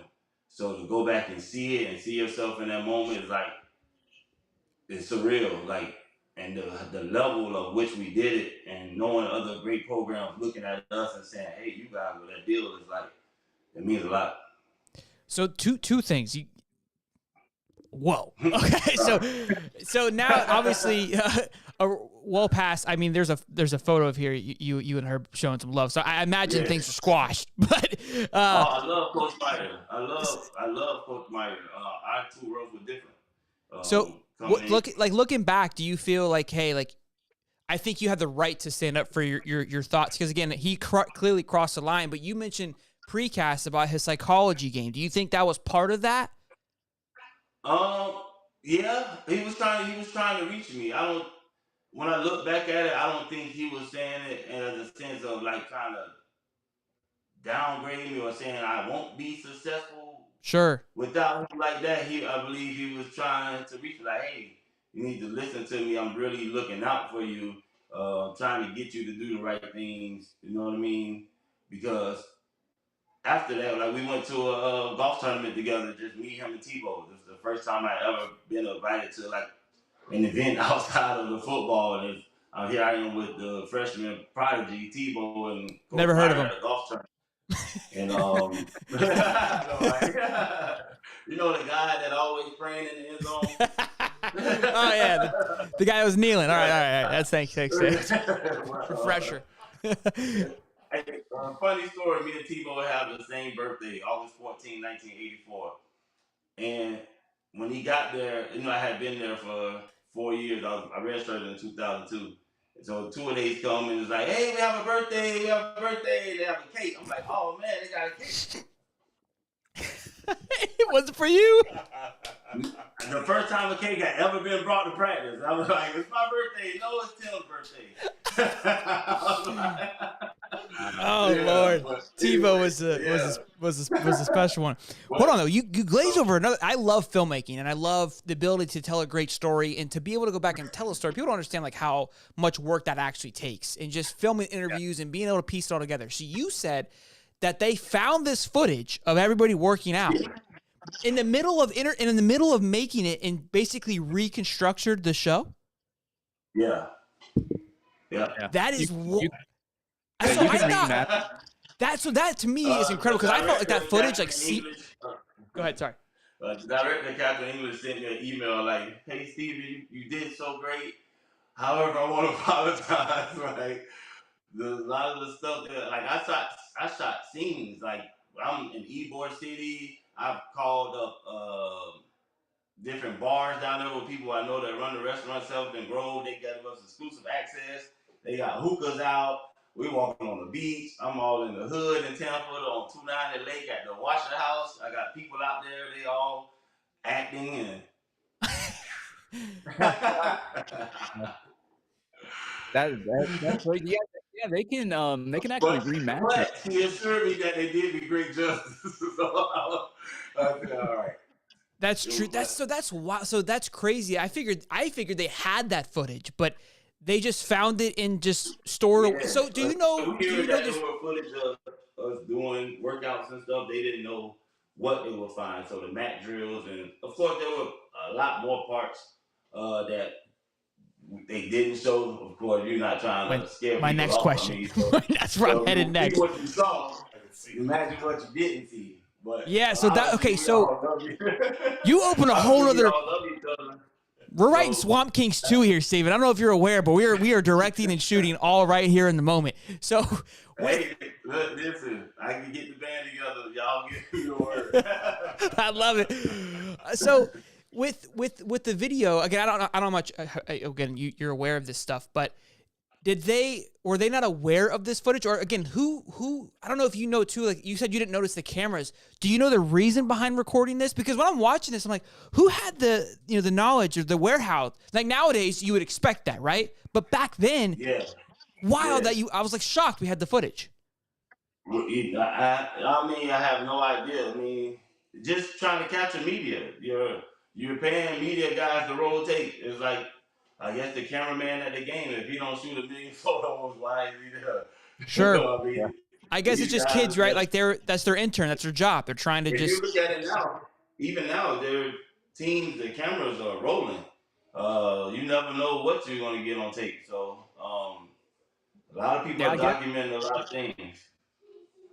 So to go back and see it and see yourself in that moment is like it's surreal. Like and the level of which we did it and knowing other great programs looking at us and saying, "Hey, you guys with that deal," is like it means a lot. So two things. Whoa. Okay. So now obviously well past. I mean, there's a photo of here you and her showing some love. So I imagine things are squashed. But I love Coach Meyer. I love Coach Meyer. Our two roles were different. So looking back, do you feel like, hey, like I think you had the right to stand up for your thoughts because again he clearly crossed the line. But you mentioned precast about his psychology game. Do you think that was part of that? Yeah, he was trying to reach me. When I look back at it, I don't think he was saying it as a sense of like trying to downgrade me or saying I won't be successful. Sure. Without him like that, I believe he was trying to reach me like, hey, you need to listen to me. I'm really looking out for you, trying to get you to do the right things. You know what I mean? Because after that, like we went to a golf tournament together, just me, him, and Tebow. This is the first time I ever been invited to like an event outside of the football. And here I am with the freshman prodigy Tebow and Coach never heard of him at a golf tournament. And you know the guy that always praying in the end zone. Oh yeah, the guy was kneeling. All right. That's thanks. Refresher. Funny story. Me and Tebow have the same birthday, August 14, 1984. And when he got there, I had been there for 4 years. I registered in 2002. So 2 days come and it's like, hey, we have a birthday. They have a cake. I'm like, oh man, they got a cake. It wasn't for you. The first time a cake had ever been brought to practice, I was like, it's my birthday. No, it's Tim's birthday. Oh yeah, Lord, Tebow was a special one. Hold on though, you glaze over another. I love filmmaking and I love the ability to tell a great story and to be able to go back and tell a story. People don't understand like how much work that actually takes and just filming interviews and being able to piece it all together. So you said that they found this footage of everybody working out in the middle of making it and basically reconstructed the show. Yeah. That is that to me is incredible because I felt like that footage like go ahead, sorry. Director Captain English sent me an email like, hey Steve, you did so great. However, I want to apologize. Like a lot of the stuff that like I shot scenes like I'm in Ybor City. I've called up different bars down there with people I know that run the restaurant Seventh and Grove. They got us exclusive access. They got hookahs out. We walking on the beach. I'm all in the hood in Tampa on 290 Lake at the Washer House. I got people out there. They all acting and. That's right. Yeah, they can actually rematch. But he assured me that they did me great justice. So I said, all right. That's true. That's wild. So that's crazy. I figured they had that footage, but they just found it and just stored it. So do you know this footage of us doing workouts and stuff? They didn't know what they would find. So the mat drills and of course there were a lot more parts that they didn't show. Of course, you're not trying to scare my people next off. question. I mean, so, that's where I'm headed next. What you saw, imagine what you didn't see. But yeah, so that okay. So you open a whole other. We're writing Swamp Kings 2 here, Steven. I don't know if you're aware, but we are directing and shooting all right here in the moment. So, hey, listen, I can get the band together. Y'all get your word. I love it. So, with the video again, I don't know much. Again, you're aware of this stuff, but were they not aware of this footage? Or again, who, I don't know if you know too, like you said you didn't notice the cameras. Do you know the reason behind recording this? Because when I'm watching this, I'm like, who had the knowledge or the warehouse? Like nowadays you would expect that, right? But back then, wild that I was like shocked we had the footage. I mean, I have no idea. I mean, just trying to capture media. You're paying media guys to roll tape. It's like, I guess the cameraman at the game, if he don't shoot a million photos, why is he there? Sure. I mean, I guess it's just kids, right? Like that's their intern, that's their job. They're trying to if just. you look at it now, even now, their teams, the cameras are rolling. You never know what you're gonna get on tape. So, a lot of people are documenting a lot of things.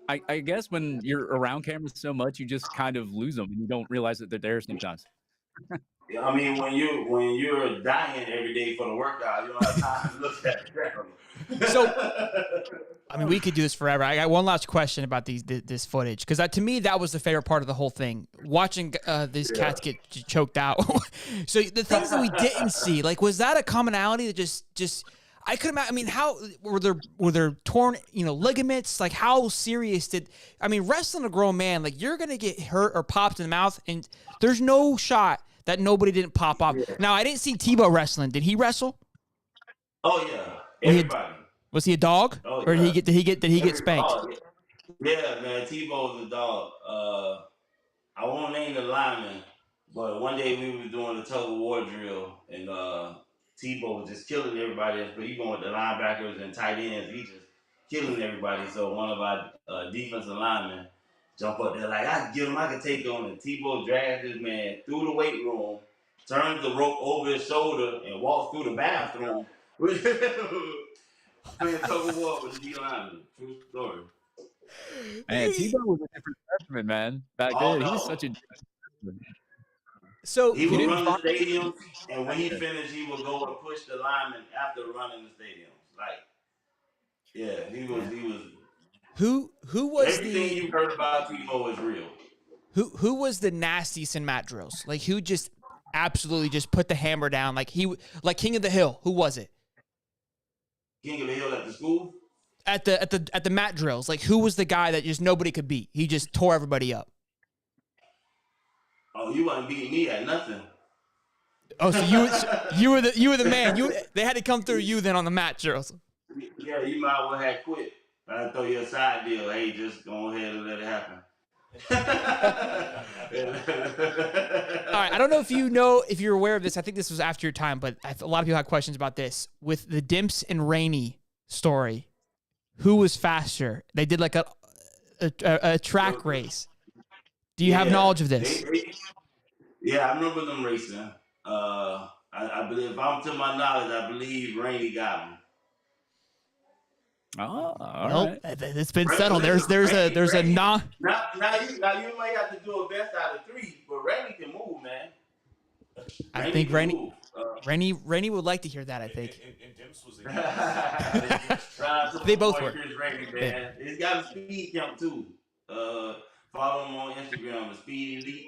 I guess when you're around cameras so much, you just kind of lose them and you don't realize that they're there sometimes. I mean, when you're dying every day for the workout, you don't have time to look at the camera. So, I mean, we could do this forever. I got one last question about this footage because to me that was the favorite part of the whole thing. Watching these cats get choked out. So the things that we didn't see, like, was that a commonality that just I couldn't imagine. I mean, how were there torn, ligaments? Like, how serious wrestling a grown man, like, you're gonna get hurt or popped in the mouth, and there's no shot that nobody didn't pop off. Yeah. Now, I didn't see Tebow wrestling. Did he wrestle? Oh yeah, everybody. Was he a dog, or did he get spanked? Oh, yeah, man. Tebow was a dog. I won't name the lineman, but one day we were doing a tug of war drill, and Tebow was just killing everybody. But even with the linebackers and tight ends, he just killing everybody. So one of our defensive linemen jump up there like, I can get him, I can take him. And Tebow dragged this man through the weight room, turned the rope over his shoulder, and walked through the bathroom. Playing tug of war with the D-lineman. True story. Man, Tebow was a different freshman, man. Back then, he was such a freshman. So he would run the stadium, and when he finished, he would go and push the lineman after running the stadium. Like, yeah, he was. Who was everything you heard about Tebow is real. Who was the nastiest in mat drills? Like, who just absolutely just put the hammer down? Like King of the Hill. Who was it? King of the Hill at the school? At the mat drills. Like, who was the guy that just nobody could beat? He just tore everybody up. Oh, you wasn't beating me at nothing. Oh, so you were the man. They had to come through you then on the mat drills. Yeah, you might well have quit. I'd throw you a side deal. Hey, just go ahead and let it happen. All right, I don't know if you're aware of this. I think this was after your time, but a lot of people had questions about this. With the Dimps and Rainey story, who was faster? They did like a track race. Do you have knowledge of this? Yeah, I remember them racing. I believe, if I'm to my knowledge, I believe Rainey got him. Oh, all right. It's been settled. There's a non. Now you might have to do a best out of 3, but Rainey can move, man. I think Rainey would like to hear that. I think. And Dimps was They both were. Rainey, man. He's got a speed count too. Follow him on Instagram, the Speed Elite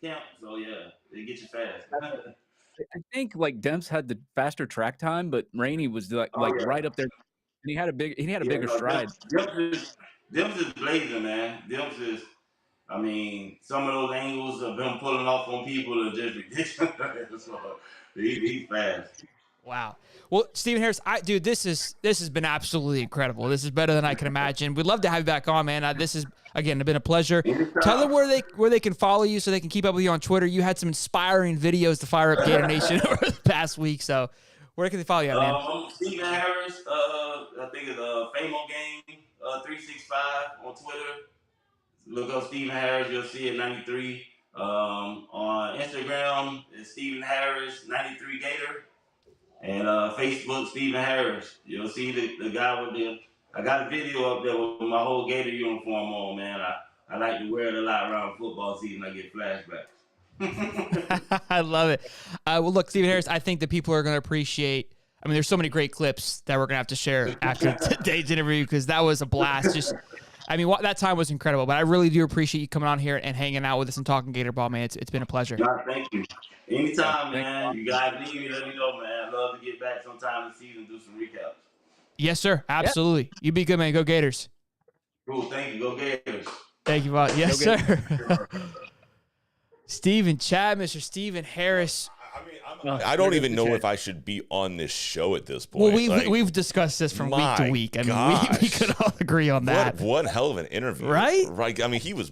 count. So yeah, they get you fast. I think like Demps had the faster track time, but Rainey was right up there. And he had a bigger stride. Dimps is blazing, man. Dimps is, I mean, some of those angles of him pulling off on people are just ridiculous. So, he's fast. Wow. Well, Stephen Harris, this has been absolutely incredible. This is better than I can imagine. We'd love to have you back on, man. This has, again, been a pleasure. Tell them where they can follow you so they can keep up with you on Twitter. You had some inspiring videos to fire up Gator Nation over the past week, so where can they follow you at, man? I'm Stephen Harris. I think it's Famo Game 365 on Twitter. Look up Stephen Harris. You'll see it 93. On Instagram, it's Stephen Harris 93 Gator. And Facebook, Stephen Harris. You'll see the guy with I got a video up there with my whole Gator uniform on, man. I like to wear it a lot around football season. I get flashbacks. I love it. Well, look, Stephen Harris, I think that people are going to appreciate. I mean, there's so many great clips that we're going to have to share after today's interview because that was a blast. Just I mean, that time was incredible, but I really do appreciate you coming on here and hanging out with us and talking Gator ball, man. It's been a pleasure. God, thank you. Anytime, Yeah, man. You guys need me, let me know, man. I'd love to get back sometime this season and do some recaps. Yes, sir. Absolutely. Yeah. You be good, man. Go Gators. Cool. Thank you. Go Gators. Thank you, Bob. Yes, Go sir. Stephen Chad, Mr. Stephen Harris. I don't even know if I should be on this show at this point. Well, we've discussed this from week to week. I mean, we could all agree on that. What hell of an interview, right? Right. I mean, he was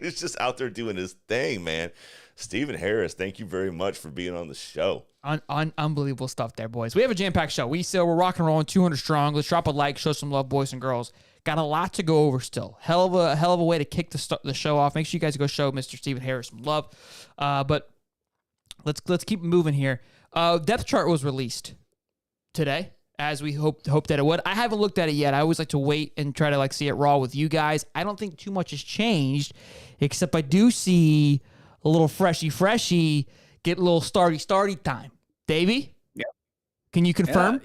just out there doing his thing, man. Stephen Harris, thank you very much for being on the show. Unbelievable stuff there, boys. We have a jam-packed show. We're rock and rolling 200 strong. Let's drop a like, show some love, boys and girls. Got a lot to go over still. Hell of a way to kick the show off. Make sure you guys go show Mr. Stephen Harris some love. But let's keep moving here. Depth chart was released today, as we hoped that it would. I haven't looked at it yet. I always like to wait and try to see it raw with you guys. I don't think too much has changed, except I do see a little freshy get a little starty time. Davey? Yeah. Can you confirm?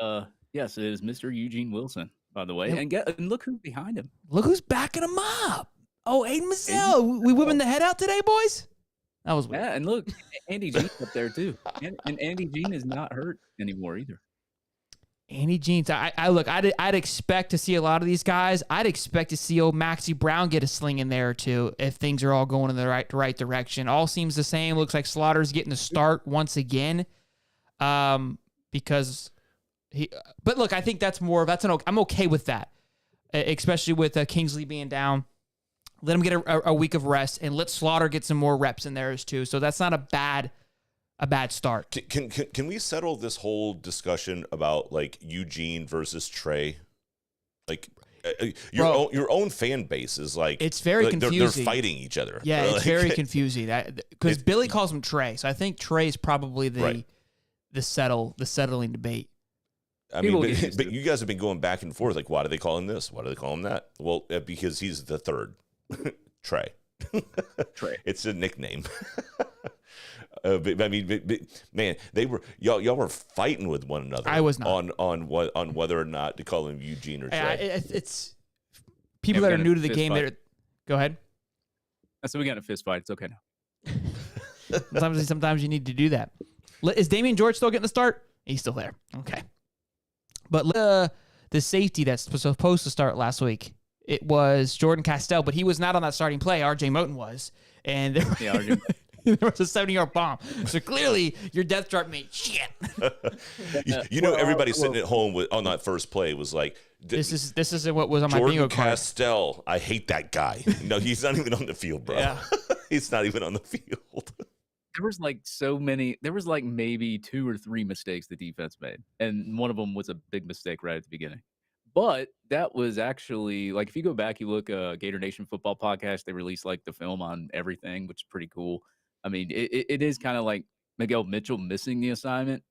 Yeah, yes, it is Mr. Eugene Wilson, by the way. And look who's behind him. Look who's backing him up. Oh, Aiden Mazzell. We whipping the head out today, boys? That was weird. Yeah, and look, Andy Jean's up there too. And Andy Jean is not hurt anymore either. Andy Jeans. I'd expect to see a lot of these guys. I'd expect to see old Maxie Brown get a sling in there or two if things are all going in the right direction. All seems the same. Looks like Slaughter's getting the start once again. Because but look, I think I'm okay with that, especially with Kingsley being down. Let him get a week of rest and let Slaughter get some more reps in there as too. So that's not a bad start. Can we settle this whole discussion about Eugene versus Trey? Your own fan base is it's very confusing. They're fighting each other. Yeah, it's very confusing. Because Billy calls him Trey, so I think Trey is probably the settling debate. I mean, but you guys have been going back and forth. Why do they call him this? Why do they call him that? Well, because he's the third. Trey. It's a nickname. Man, y'all were fighting with one another. I was not on whether or not to call him Eugene or Trey. It's people that are new to the game. Go ahead. So we got in a fist fight. It's okay now. Sometimes you need to do that. Is Damian George still getting the start? He's still there. Okay. But the safety that's supposed to start last week, it was Jordan Castell, but he was not on that starting play. RJ Moten was. And there was a 70-yard bomb. So clearly your depth chart made shit. Everybody sitting at home on that first play was like, this isn't what was on my Jordan bingo card. Castell, I hate that guy. No, he's not even on the field, bro. Yeah. He's not even on the field. There was maybe 2 or 3 mistakes the defense made. And one of them was a big mistake right at the beginning. But that was actually, if you go back, you look, Gator Nation Football Podcast, they released, the film on everything, which is pretty cool. I mean, it is kind of like Miguel Mitchell missing the assignment,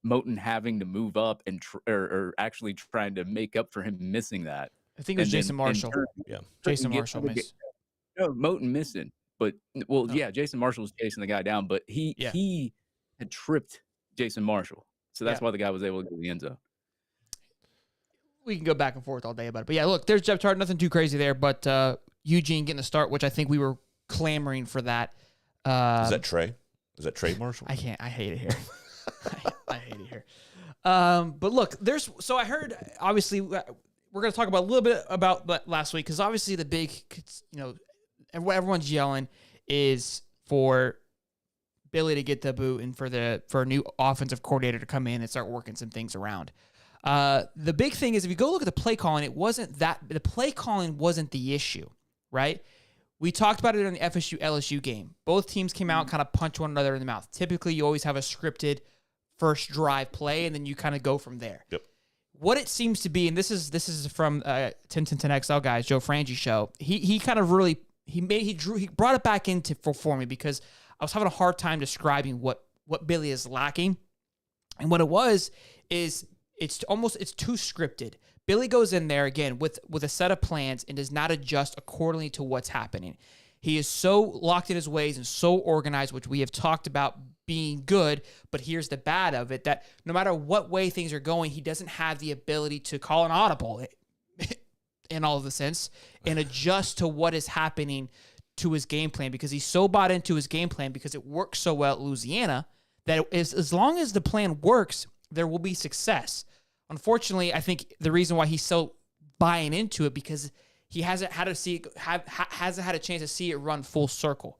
Moten having to move up and or actually trying to make up for him missing that. I think it was Jason Marshall. Jason Marshall missed. No, Moten missing. But, Jason Marshall was chasing the guy down, but he had tripped Jason Marshall. So that's why the guy was able to go to the end zone. We can go back and forth all day about it. But yeah, look, there's depth chart, nothing too crazy there, but Eugene getting the start, which I think we were clamoring for that. Is that Trey? Is that Trey Marshall? I hate it here. I hate it here. But look, I heard, obviously, we're going to talk about a little bit about last week, because obviously the big, everyone's yelling is for Billy to get the boot and for a new offensive coordinator to come in and start working some things around. The big thing is, if you go look at the play calling, the play calling wasn't the issue, right? We talked about it in the FSU-LSU game. Both teams came out and kind of punched one another in the mouth. Typically, you always have a scripted first drive play, and then you kind of go from there. Yep. What it seems to be, and this is from 10XL guys, Joe Frangie show. He kind of really he brought it back into for me, because I was having a hard time describing what Billy is lacking, and what it was is it's too scripted. Billy goes in there again with a set of plans and does not adjust accordingly to what's happening. He is so locked in his ways and so organized, which we have talked about being good, but here's the bad of it, that no matter what way things are going, he doesn't have the ability to call an audible. in all of the sense and adjust to what is happening to his game plan, because he's so bought into his game plan because it works so well at Louisiana that as long as the plan works, there will be success. Unfortunately, I think the reason why he's so buying into it because he hasn't had hasn't had a chance to see it run full circle,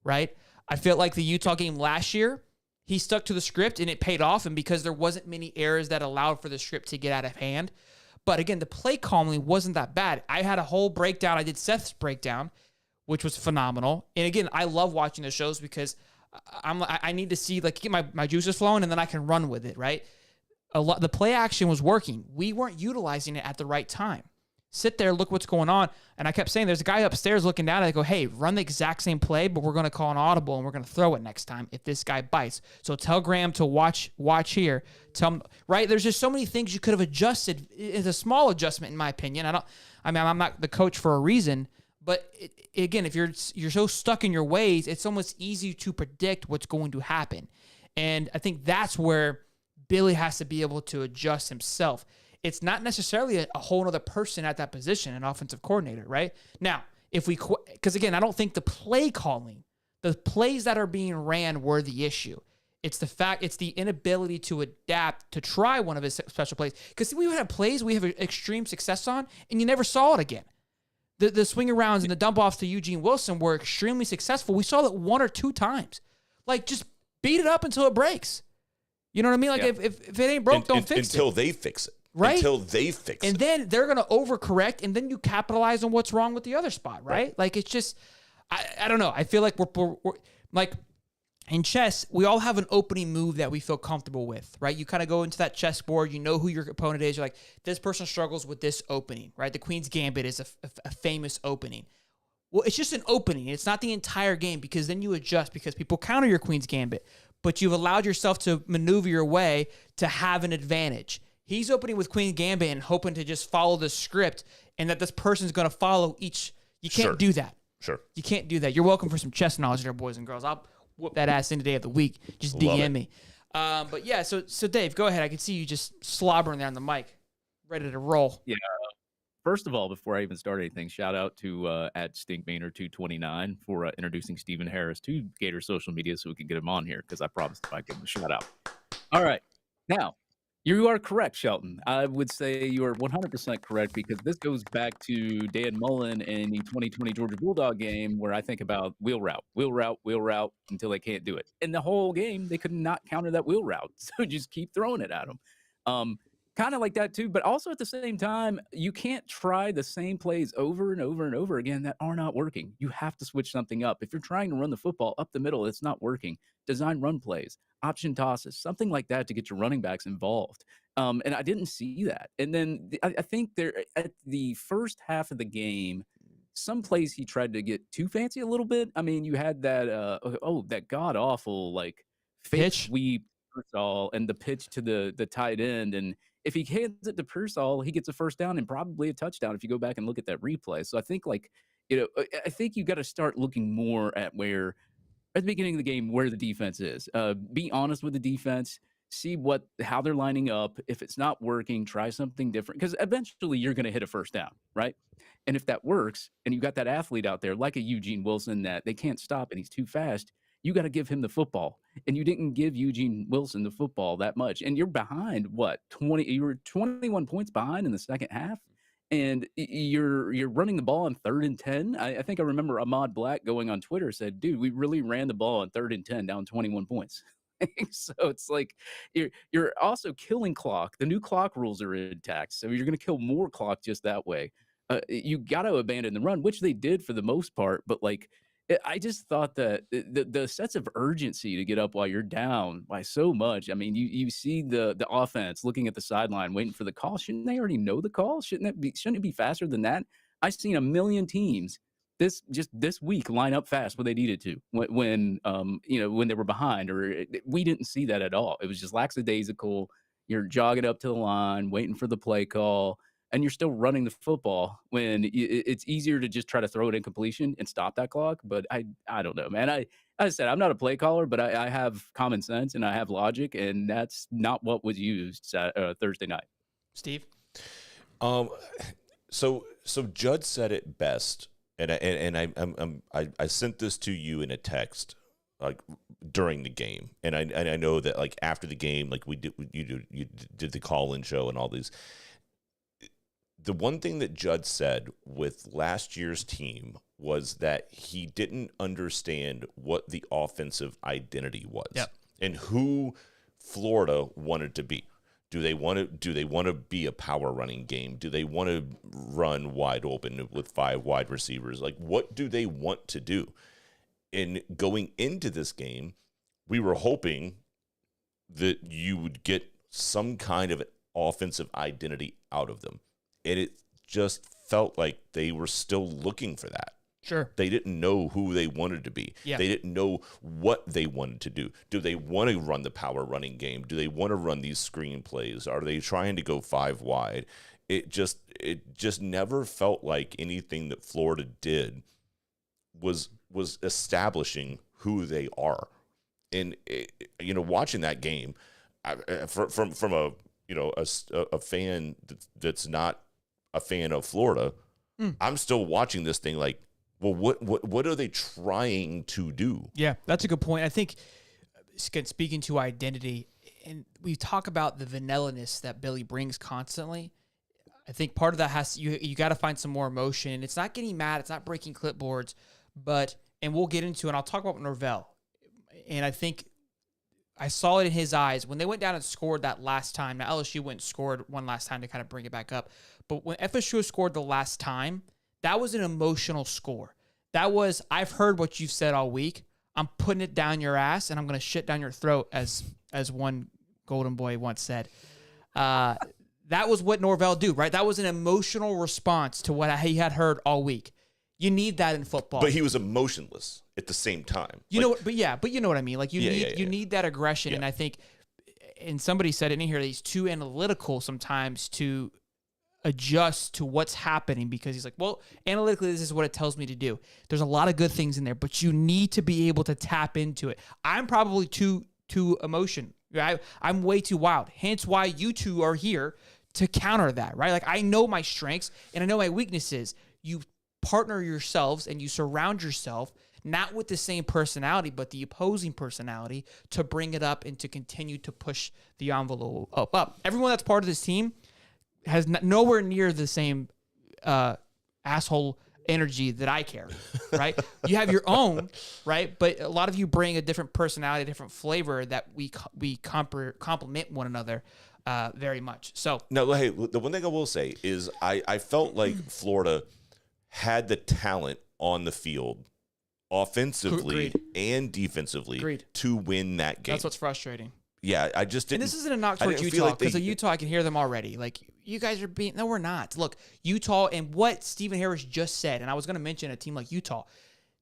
right? I feel like the Utah game last year, he stuck to the script and it paid off, and because there wasn't many errors that allowed for the script to get out of hand. But again, the play calling wasn't that bad. I had a whole breakdown. I did Seth's breakdown, which was phenomenal. And again, I love watching the shows because I need to see, like, get my juices flowing and then I can run with it, right? The play action was working. We weren't utilizing it at the right time. Sit there, look what's going on. And I kept saying, there's a guy upstairs looking down and I go, hey, run the exact same play, but we're going to call an audible and we're going to throw it next time if this guy bites. So tell Graham to watch here. Tell him, right? There's just so many things you could have adjusted. It's a small adjustment, in my opinion. I'm not the coach for a reason, but again, if you're so stuck in your ways, it's almost easy to predict what's going to happen. And I think that's where Billy has to be able to adjust himself. It's not necessarily a whole other person at that position, an offensive coordinator, right? Now, because again, I don't think the play calling, the plays that are being ran were the issue. It's the inability to adapt, to try one of his special plays. Because we have plays we have extreme success on, and you never saw it again. The swing arounds and the dump offs to Eugene Wilson were extremely successful. We saw that 1 or 2 times. Like, just beat it up until it breaks. You know what I mean? Like, if it ain't broke, don't fix it. Until they fix it. Right? Until they fix it. And then they're going to overcorrect, and then you capitalize on what's wrong with the other spot, right? Like, it's just, I don't know. I feel like we're like, in chess, we all have an opening move that we feel comfortable with, right? You kind of go into that chessboard, you know who your opponent is. You're like, this person struggles with this opening, right? The Queen's Gambit is a famous opening. Well, it's just an opening. It's not the entire game, because then you adjust because people counter your Queen's Gambit, but you've allowed yourself to maneuver your way to have an advantage. He's opening with Queen Gambit and hoping to just follow the script and that this person's going to follow each. You can't do that. Sure. You can't do that. You're welcome for some chess knowledge there, boys and girls. I'll whoop that ass any day of the week. Just DM me. But yeah, so Dave, go ahead. I can see you just slobbering there on the mic, ready to roll. Yeah. First of all, before I even start anything, shout out to at StinkMainer229 for introducing Stephen Harris to Gator social media so we can get him on here, because I promised I'd give him a shout out. All right. Now, you are correct, Shelton. I would say you are 100% correct, because this goes back to Dan Mullen in the 2020 Georgia Bulldog game, where I think about wheel route until they can't do it. And the whole game, they could not counter that wheel route. So just keep throwing it at them. Kind of like that too, but also at the same time, you can't try the same plays over and over and over again that are not working. You have to switch something up. If you're trying to run the football up the middle, it's not working. Design run plays, option tosses, something like that to get your running backs involved. And I didn't see that. And then I think there at the first half of the game, some plays he tried to get too fancy a little bit. I mean, you had that that god awful like Pitch sweep and the pitch to the tight end. And if he hands it to Pearsall, he gets a first down and probably a touchdown if you go back and look at that replay. So I think, like, I think you got to start looking more at where, at the beginning of the game, where the defense is. Be honest with the defense. See how they're lining up. If it's not working, try something different, because eventually you're going to hit a first down, right? And if that works, and you got that athlete out there like a Eugene Wilson that they can't stop and he's too fast, you got to give him the football. And you didn't give Eugene Wilson the football that much. And you're behind, you were 21 points behind in the second half. And you're running the ball on 3rd and 10. I think I remember Ahmad Black going on Twitter, said, dude, we really ran the ball on 3rd and 10 down 21 points. So it's like you're also killing clock. The new clock rules are intact. So you're going to kill more clock just that way. You got to abandon the run, which they did for the most part. But like, I just thought that the sense of urgency to get up while you're down by so much. I mean, you see the offense looking at the sideline, waiting for the call. Shouldn't they already know the call? Shouldn't it be faster than that? I've seen a million teams this week line up fast when they needed to, when they were behind, we didn't see that at all. It was just lackadaisical. You're jogging up to the line, waiting for the play call, and you're still running the football when it's easier to just try to throw it in completion and stop that clock. But I don't know, man. As I said, I'm not a play caller, but I have common sense and I have logic, and that's not what was used Thursday night. Steve? So Judd said it best, and I sent this to you in a text like during the game, and I know that like after the game, like you did the call-in show and all these. The one thing that Judd said with last year's team was that he didn't understand what the offensive identity was and who Florida wanted to be. Do they want to be a power running game? Do they want to run wide open with 5 wide receivers? Like, what do they want to do? And going into this game, we were hoping that you would get some kind of an offensive identity out of them. And it just felt like they were still looking for that. Sure. They didn't know who they wanted to be. Yeah. They didn't know what they wanted to do. Do they want to run the power running game? Do they want to run these screen plays? Are they trying to go 5 wide? It just never felt like anything that Florida did was establishing who they are. And watching that game, from a fan that's not a fan of Florida, I'm still watching this thing like, well, what are they trying to do? Yeah, that's a good point. I think, speaking to identity, and we talk about the vanilla-ness that Billy brings constantly. I think part of that you got to find some more emotion. It's not getting mad. It's not breaking clipboards, and we'll get into it. And I'll talk about Norvell. And I think I saw it in his eyes when they went down and scored that last time. Now, LSU went and scored one last time to kind of bring it back up. But when FSU scored the last time, that was an emotional score. That was, I've heard what you've said all week. I'm putting it down your ass, and I'm going to shit down your throat, as one Golden Boy once said. That was what Norvell do, right? That was an emotional response to what he had heard all week. You need that in football. But he was emotionless at the same time. But you know what I mean? Like, you need that aggression. Yeah. And I think, and somebody said it in here, that he's too analytical sometimes to adjust to what's happening, because he's like, well, analytically, this is what it tells me to do. There's a lot of good things in there, but you need to be able to tap into it. I'm probably too emotion. Right? I'm way too wild. Hence why you two are here to counter that, right? Like, I know my strengths and I know my weaknesses. You partner yourselves and you surround yourself not with the same personality, but the opposing personality, to bring it up and to continue to push the envelope up. Everyone that's part of this team has nowhere near the same asshole energy that I carry, right? You have your own, right? But a lot of you bring a different personality, a different flavor that we complement one another very much. So no, hey, the one thing I will say is I felt like Florida had the talent on the field, offensively and defensively, to win that game. That's what's frustrating. Yeah, I just didn't. And this isn't a knock towards Utah, because of Utah, I can hear them already. Like, you guys are being... No, we're not. Look, Utah, and what Stephen Harris just said, and I was going to mention a team like Utah,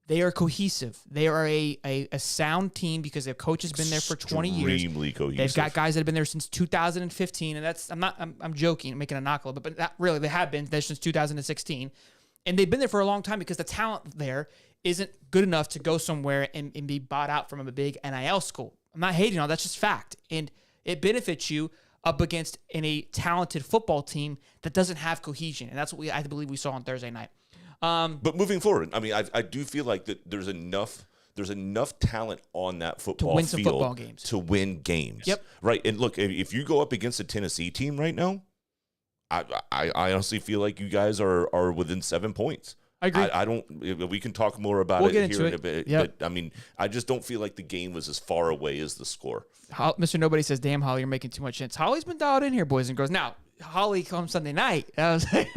they are cohesive. They are a sound team because their coach has been there for 20 years. Extremely cohesive. They've got guys that have been there since 2015, and that's... I'm joking, I'm making a knock a little bit, but not really. They have been there since 2016, and they've been there for a long time because the talent there isn't good enough to go somewhere and be bought out from a big NIL school. I'm not hating on, that's just fact. And it benefits you up against a talented football team that doesn't have cohesion. And that's what I believe we saw on Thursday night. But moving forward, I mean, I do feel like that there's enough talent on that football to win some field football games. To win games. Yep. Right. And look, if you go up against a Tennessee team right now, I honestly feel like you guys are within 7 points. I agree. I don't. We can talk more about it here in a bit. Yep. But I mean, I just don't feel like the game was as far away as the score. Mr. Nobody says, "Damn, Holly, you're making too much sense." Holly's been dialed in here, boys and girls. Now, Holly comes Sunday night. I was like,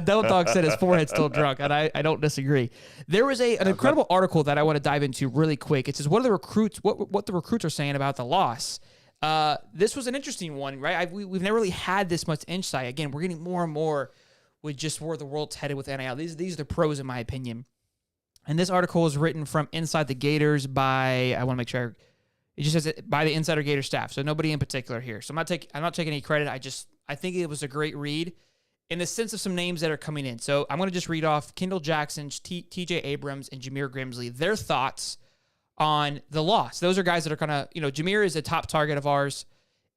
Devil Dog said his forehead's still drunk, and I don't disagree. There was an incredible article that I want to dive into really quick. It says, "What are the recruits? What the recruits are saying about the loss?" This was an interesting one, right? We've never really had this much insight. Again, we're getting more and more with just where the world's headed with NIL. These are the pros, in my opinion. And this article is written from Inside the Gators by, I want to make sure, it just says it by the Insider Gator staff. So nobody in particular here. So I'm not taking any credit. I think it was a great read in the sense of some names that are coming in. So I'm going to just read off Kendall Jackson, TJ Abrams, and Jameer Grimsley, their thoughts on the loss. Those are guys that are kind of, Jameer is a top target of ours.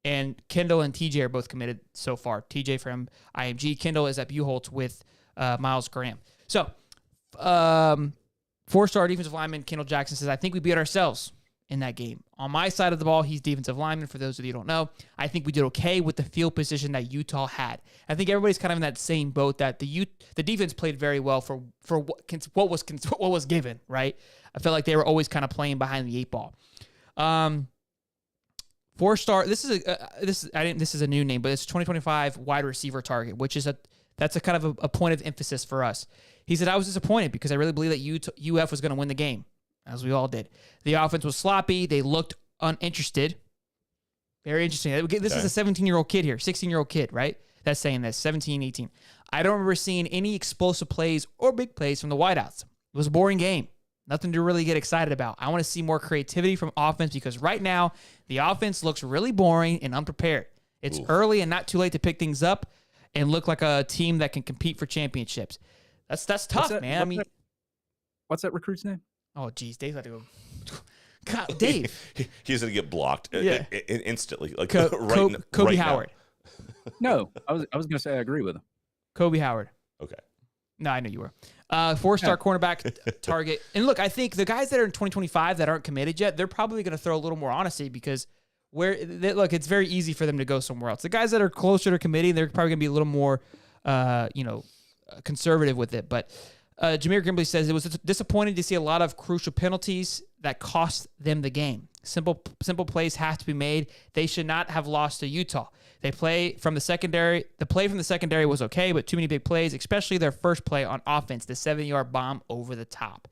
And Kendall and TJ are both committed so far. TJ from IMG. Kendall is at Buchholz with Miles Graham. So, 4-star defensive lineman Kendall Jackson says, I think we beat ourselves in that game. On my side of the ball, he's defensive lineman. For those of you who don't know, I think we did okay with the field position that Utah had. I think everybody's kind of in that same boat that the defense played very well for what was given, right? I felt like they were always kind of playing behind the 8 ball. 4-star. This is a new name, but it's 2025 wide receiver target, which is that's a kind of a point of emphasis for us. He said, I was disappointed because I really believe that UF was going to win the game, as we all did. The offense was sloppy. They looked uninterested. Very interesting. This is a 17-year-old kid here, 16-year-old kid, right? That's saying this, 17, 18. I don't remember seeing any explosive plays or big plays from the wideouts. It was a boring game. Nothing to really get excited about. I want to see more creativity from offense because right now the offense looks really boring and unprepared. It's early and not too late to pick things up and look like a team that can compete for championships. That's tough, man. What's that recruit's name? Oh, geez, Dave's got to go. God, Dave. He's going to get blocked instantly. Like Kobe Howard. No, I was going to say I agree with him. Kobe Howard. Okay. No, I knew you were. 4-star cornerback target. And look, I think the guys that are in 2025 that aren't committed yet, they're probably going to throw a little more honesty because it's very easy for them to go somewhere else. The guys that are closer to committing, they're probably going to be a little more, conservative with it. But Jameer Grimbley says it was disappointing to see a lot of crucial penalties that cost them the game. Simple plays have to be made. They should not have lost to Utah. They play from the secondary. The play from the secondary was okay, but too many big plays, especially their first play on offense, the 7-yard bomb over the top.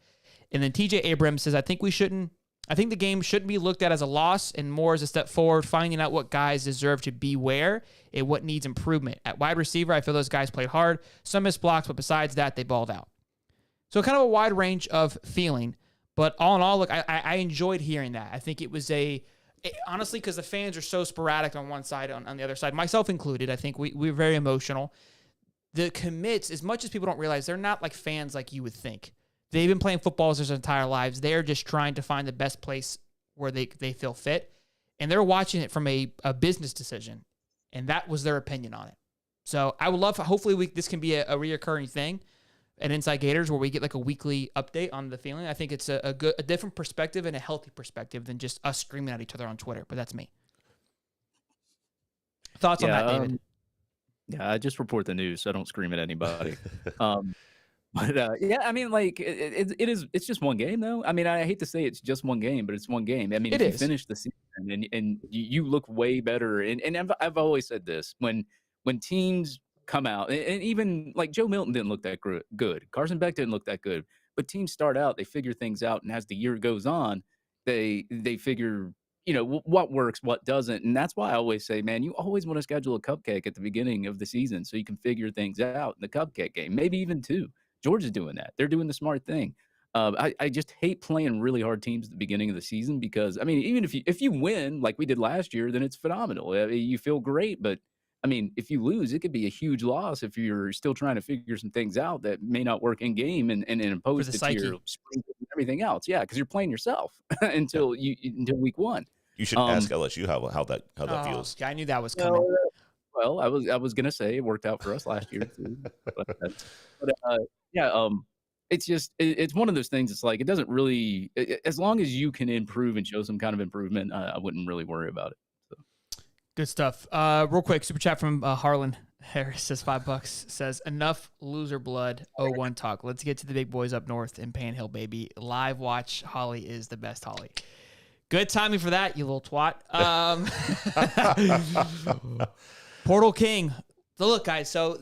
And then TJ Abrams says, I think the game shouldn't be looked at as a loss and more as a step forward, finding out what guys deserve to be where and what needs improvement. At wide receiver, I feel those guys played hard. Some missed blocks, but besides that, they balled out. So kind of a wide range of feeling. But all in all, look, I enjoyed hearing that. I think it was honestly, because the fans are so sporadic on one side, on the other side, myself included, I think we're very emotional. The commits, as much as people don't realize, they're not like fans like you would think. They've been playing football their entire lives. They're just trying to find the best place where they feel fit. And they're watching it from a business decision. And that was their opinion on it. So I would love, hopefully this can be a reoccurring thing at Inside Gators where we get like a weekly update on the feeling. I think it's a different perspective and a healthy perspective than just us screaming at each other on Twitter. But that's me. Thoughts on that, David? I just report the news, so I don't scream at anybody. I mean, like it's just one game, though. I mean, I hate to say it's just one game, but it's one game. I mean, if you finish the season and you look way better, and I've always said this when teams come out, and even like Joe Milton didn't look that good, Carson Beck didn't look that good, but teams start out, they figure things out, and as the year goes on, they figure what works, what doesn't, and that's why I always say, man, you always want to schedule a cupcake at the beginning of the season so you can figure things out in the cupcake game, maybe even two. Georgia's doing that. They're doing the smart thing. I just hate playing really hard teams at the beginning of the season because, I mean, even if you win like we did last year, then it's phenomenal. I mean, you feel great, but I mean, if you lose, it could be a huge loss if you're still trying to figure some things out that may not work in game and impose it to your spring and everything else. Yeah, because you're playing yourself until week one. You should ask LSU how that feels. Yeah, I knew that was coming. Well, I was gonna say it worked out for us last year too. It's just it's one of those things. It's like it doesn't really, as long as you can improve and show some kind of improvement, I wouldn't really worry about it. So. Good stuff. Real quick, super chat from Harlan Harris says $5. Says enough loser blood. 01 talk. Let's get to the big boys up north in Panhill, baby. Live watch. Holly is the best Holly. Good timing for that, you little twat. Portal King. So look, guys. So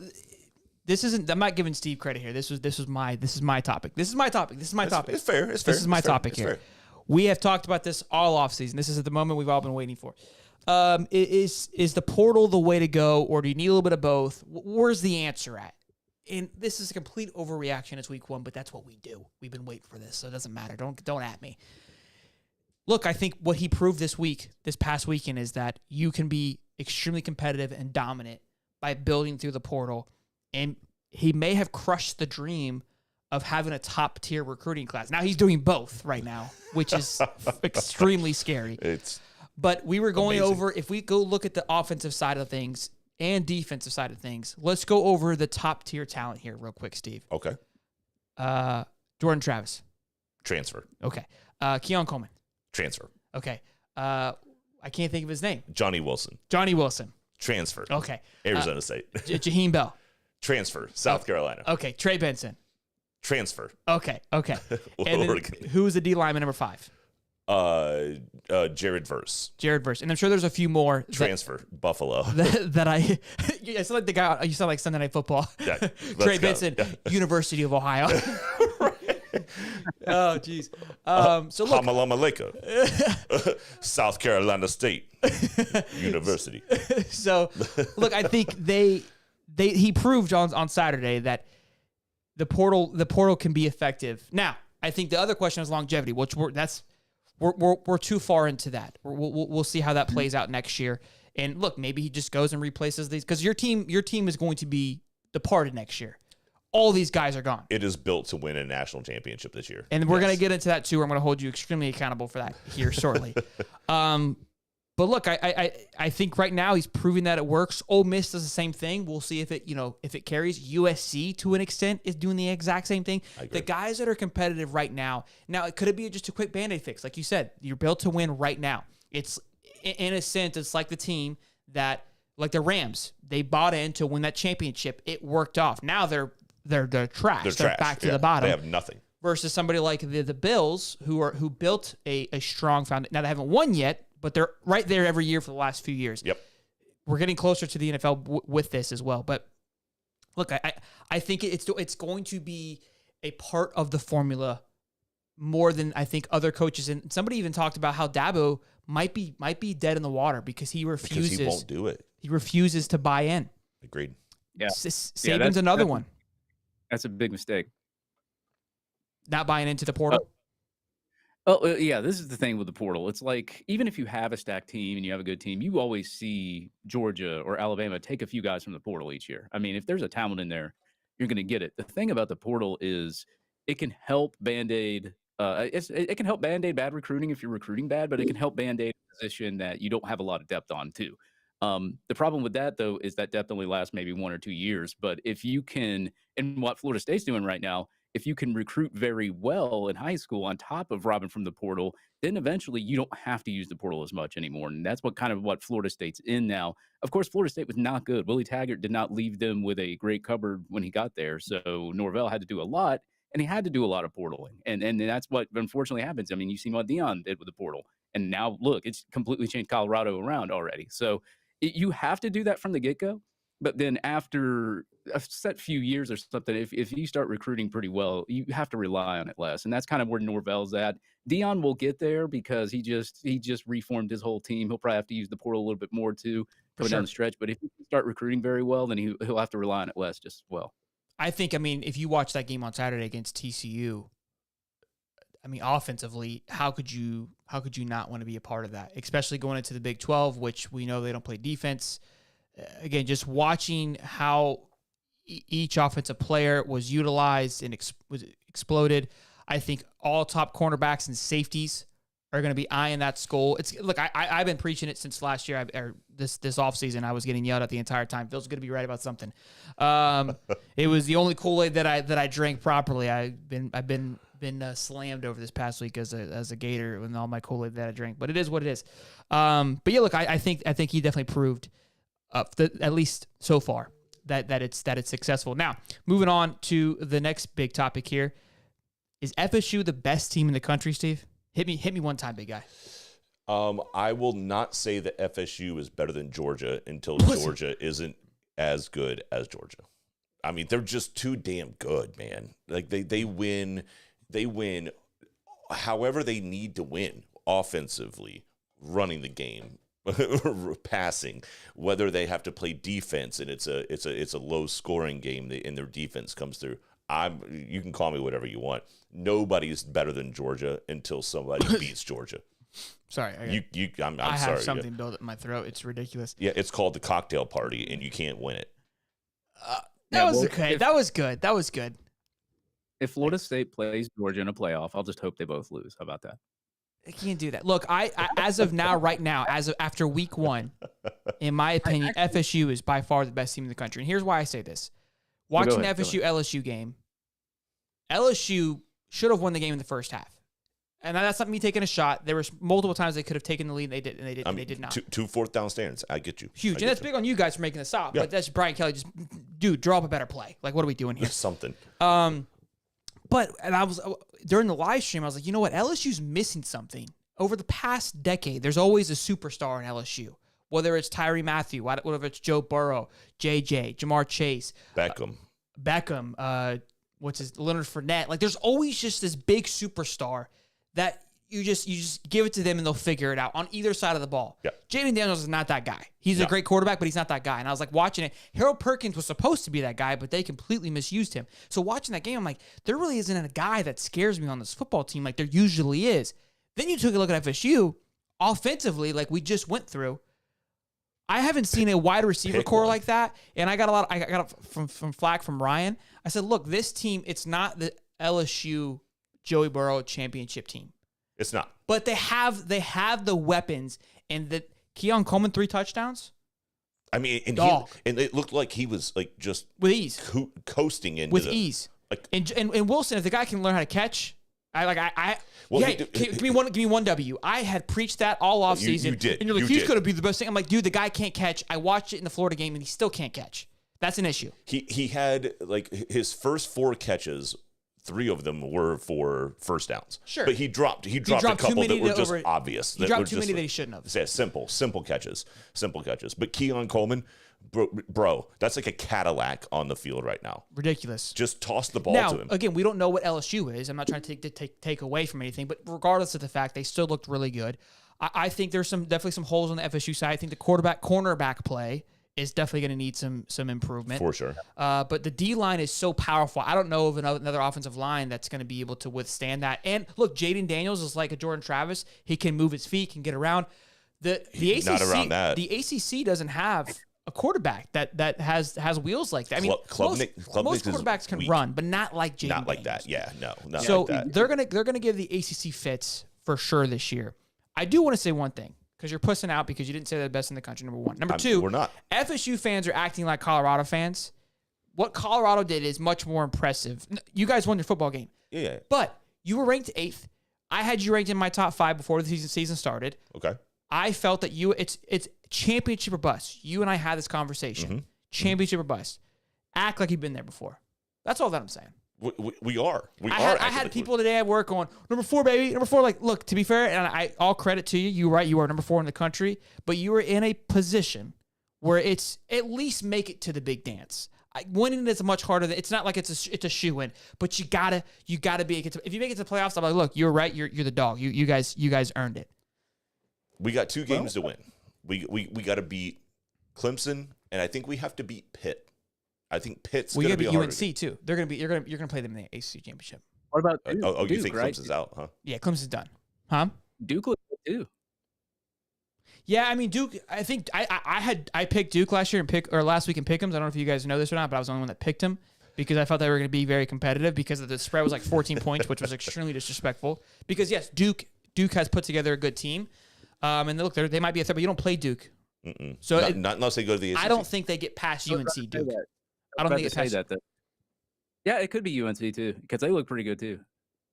this isn't. I'm not giving Steve credit here. This is my topic. This is my topic. It's fair. This is my topic here. We have talked about this all offseason. This is at the moment we've all been waiting for. Is the portal the way to go, or do you need a little bit of both? Where's the answer at? And this is a complete overreaction. It's week one, but that's what we do. We've been waiting for this, so it doesn't matter. Don't at me. Look, I think what he proved this past weekend, is that you can be extremely competitive and dominant by building through the portal. And he may have crushed the dream of having a top-tier recruiting class. Now he's doing both right now, which is extremely scary. But we were going Amazing. over, if we go look at the offensive side of things and defensive side of things, let's go over the top tier talent here real quick, Steve. Okay. Jordan Travis. Transfer. Okay. Keon Coleman. Transfer. Okay. I can't think of his name. Johnny Wilson. Johnny Wilson. Transfer. Okay. Arizona State. Jaheim Bell. Transfer. South Carolina. Okay. Trey Benson. Transfer. Okay. And then Oregon. who is the D lineman number 5? Jared Verse. Jared Verse. And I'm sure there's a few more. Transfer. Buffalo. That I sound like the guy, you sound like Sunday Night Football. Yeah, Trey let's go. Benson, Yeah. University of Ohio. Oh, jeez. So look, Hamalama Lake. South Carolina State University. so look, I think he proved on Saturday that the portal can be effective. Now, I think the other question is longevity, which we're too far into that. We'll see how that plays out next year. And look, maybe he just goes and replaces these, because your team is going to be departed next year. All these guys are gone. It is built to win a national championship this year. And we're going to get into that too. I'm going to hold you extremely accountable for that here shortly. But look, I think right now he's proving that it works. Ole Miss does the same thing. We'll see if it carries. USC to an extent is doing the exact same thing. The guys that are competitive right now, could it be just a quick Band-Aid fix? Like you said, you're built to win right now. It's, in a sense, it's like the team that, like the Rams, they bought in to win that championship. It worked off. Now they're trash. They're back to the bottom. They have nothing. Versus somebody like the Bills, who built a strong foundation. Now they haven't won yet, but they're right there every year for the last few years. Yep. We're getting closer to the NFL with this as well. But look, I think it's going to be a part of the formula more than I think other coaches. And somebody even talked about how Dabo might be dead in the water because he refuses. Because he won't do it. He refuses to buy in. Agreed. Yeah. Saban's another one. That's a big mistake. Not buying into the portal. Yeah, this is the thing with the portal. It's like, even if you have a stacked team and you have a good team, you always see Georgia or Alabama take a few guys from the portal each year. I mean, if there's a talent in there, you're going to get it. The thing about the portal is it can help Band-Aid. It can help Band-Aid bad recruiting if you're recruiting bad, but it can help Band-Aid a position that you don't have a lot of depth on too. The problem with that, though, is that depth only lasts maybe 1 or 2 years. But if you can, and what Florida State's doing right now, if you can recruit very well in high school on top of robbing from the portal, then eventually you don't have to use the portal as much anymore. And that's what Florida State's in now. Of course, Florida State was not good. Willie Taggart did not leave them with a great cupboard when he got there. So Norvell had to do a lot, and he had to do a lot of portaling. And that's what unfortunately happens. I mean, you've seen what Deion did with the portal. And now, look, it's completely changed Colorado around already. So you have to do that from the get-go. But then after a set few years or something, if you start recruiting pretty well, you have to rely on it less. And that's kind of where Norvell's at. Deion will get there because he just reformed his whole team. He'll probably have to use the portal a little bit more too, coming down the stretch. But if he can start recruiting very well, then he'll have to rely on it less just as well. I mean, if you watch that game on Saturday against TCU, I mean, offensively, how could you not want to be a part of that? Especially going into the Big 12, which we know they don't play defense. Again, just watching how each offensive player was utilized and was exploded. I think all top cornerbacks and safeties are going to be eyeing that skull. Look, I've been preaching it since last year, or this offseason. I was getting yelled at the entire time. Phil's going to be right about something. It was the only Kool-Aid that I drank properly. I've been slammed over this past week as a Gator with all my Kool-Aid that I drank. But it is what it is. But yeah, look, I think he definitely proved, at least so far, that it's successful. Now, moving on to the next big topic here. Is FSU the best team in the country, Steve? Hit me one time, big guy. I will not say that FSU is better than Georgia until Georgia isn't as good as Georgia. I mean, they're just too damn good, man. Like they win however they need to win offensively, running the game, passing, whether they have to play defense and it's a low scoring game and their defense comes through. You can call me whatever you want. Nobody's better than Georgia until somebody beats Georgia. Sorry, I'm I sorry. have something built up in my throat. It's ridiculous. Yeah, it's called the cocktail party, and you can't win it. That was okay. That was good. If Florida State plays Georgia in a playoff, I'll just hope they both lose. How about that? I can't do that. Look, I as of now, right now, after week 1, in my opinion, FSU is by far the best team in the country. And here's why I say this. Watching the FSU LSU game, LSU should have won the game in the first half. And that's not me taking a shot. There was multiple times they could have taken the lead, and they did not. Two fourth down stands. I get you. Huge. And that's big on you guys for making the stop. Yeah. But that's Brian Kelly just, dude, draw up a better play. Like, what are we doing here? Something. But I was during the live stream, I was like, you know what? LSU's missing something. Over the past decade, there's always a superstar in LSU. Whether it's Tyree Matthew, whether it's Joe Burrow, JJ, Jamar Chase, Beckham, Leonard Fournette. Like, there's always just this big superstar that you just give it to them and they'll figure it out on either side of the ball. Yeah. Jaden Daniels is not that guy. He's a great quarterback, but he's not that guy. And I was like watching it. Harold Perkins was supposed to be that guy, but they completely misused him. So watching that game, I'm like, there really isn't a guy that scares me on this football team like there usually is. Then you took a look at FSU offensively, like we just went through. I haven't seen a wide receiver core like that, and I got from flack from Ryan. I said, look, this team, it's not the LSU Joey Burrow championship team. It's not. But they have the weapons, and the Keon Coleman 3 touchdowns. I mean, and it looked like he was like just with ease, coasting into with ease. Like and Wilson, if the guy can learn how to catch, give me one W. I had preached that all off season. You did, and you're like, he's going to be the best thing. I'm like, dude, the guy can't catch. I watched it in the Florida game, and he still can't catch. That's an issue. He had like his first 4 catches. 3 of them were for first downs. Sure. But he dropped a couple that were just obvious. He dropped too many that he shouldn't have. Yeah, simple catches. But Keon Coleman, bro, that's like a Cadillac on the field right now. Ridiculous. Just toss the ball to him. Again, we don't know what LSU is. I'm not trying to take away from anything, but regardless of the fact, they still looked really good. I think there's definitely some holes on the FSU side. I think the cornerback play is definitely going to need some improvement. For sure. But the D-line is so powerful. I don't know of another offensive line that's going to be able to withstand that. And look, Jaden Daniels is like a Jordan Travis. He can move his feet, can get around. The ACC, not around that. The ACC doesn't have a quarterback that has wheels like that. I mean, most quarterbacks can run, but not like Jaden Not like Daniels. that. Yeah, no. Not so like that. they're gonna give the ACC fits for sure this year. I do want to say one thing. Because you're pussing out because you didn't say they're the best in the country, number 1. Number 2, we're not. FSU fans are acting like Colorado fans. What Colorado did is much more impressive. You guys won your football game. Yeah. But you were ranked 8th. I had you ranked in my top 5 before the season started. Okay. I felt that it's championship or bust. You and I had this conversation. Mm-hmm. Championship or bust. Act like you've been there before. That's all that I'm saying. We are. I had people today at work going, number 4, baby. Number 4, like, look, to be fair, and I all credit to you. You're right. You are number 4 in the country, but you are in a position where it's at least make it to the big dance. Winning is much harder. It's not like it's a shoe-in, but you gotta be. If you make it to the playoffs, I'm like, look, you're right. You're the dog. You guys earned it. We got 2 games to win. We got to beat Clemson, and I think we have to beat Pitt. I think Pitt's going to be UNC too. You're going to play them in the ACC championship. What about Duke? You Duke, think right? Clemson's out, huh? Yeah, Clemson's done. Huh? Duke looked good too. Yeah, I mean Duke. I think I picked Duke last year last week in Pick'ems. I don't know if you guys know this or not, but I was the only one that picked him because I thought they were going to be very competitive because the spread was like 14 points, which was extremely disrespectful. Because yes, Duke has put together a good team, and look, they might be a threat, but you don't play Duke. Mm-mm. So not unless they go to the ACC. I don't think they get past UNC Duke. I don't think it's that. Though. Yeah, it could be UNC too because they look pretty good too.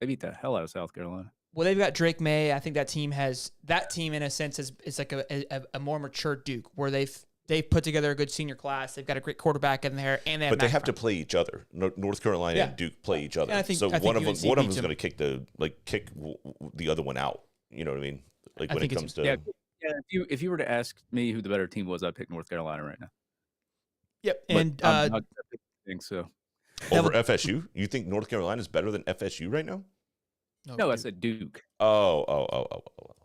They beat the hell out of South Carolina. Well, they've got Drake May. I think that team in a sense is like a more mature Duke where they've put together a good senior class. They've got a great quarterback in there, and they have to play each other. North Carolina and Duke play each other. I think one of them is going to kick the other one out. You know what I mean? Like when it comes to If you were to ask me who the better team was, I'd pick North Carolina right now. Yep, and I think so. Over FSU, you think North Carolina is better than FSU right now? No, I said Duke. Oh!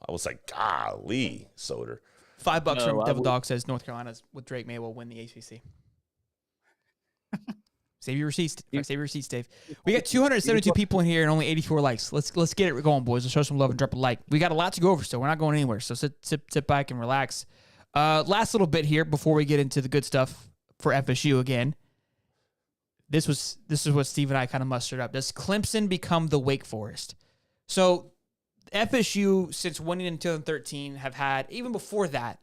I was like, golly, Soder. $5 from Devil Dog says North Carolina's with Drake May will win the ACC. Save your receipts. Save your receipts, Dave. We got 272 people in here and only 84 likes. Let's get it going, boys. Let's show some love and drop a like. We got a lot to go over still. We're not going anywhere, so sit back and relax. Last little bit here before we get into the good stuff for FSU again. This is what Steve and I kind of mustered up. Does Clemson become the Wake Forest? So FSU, since winning in 2013, have had, even before that,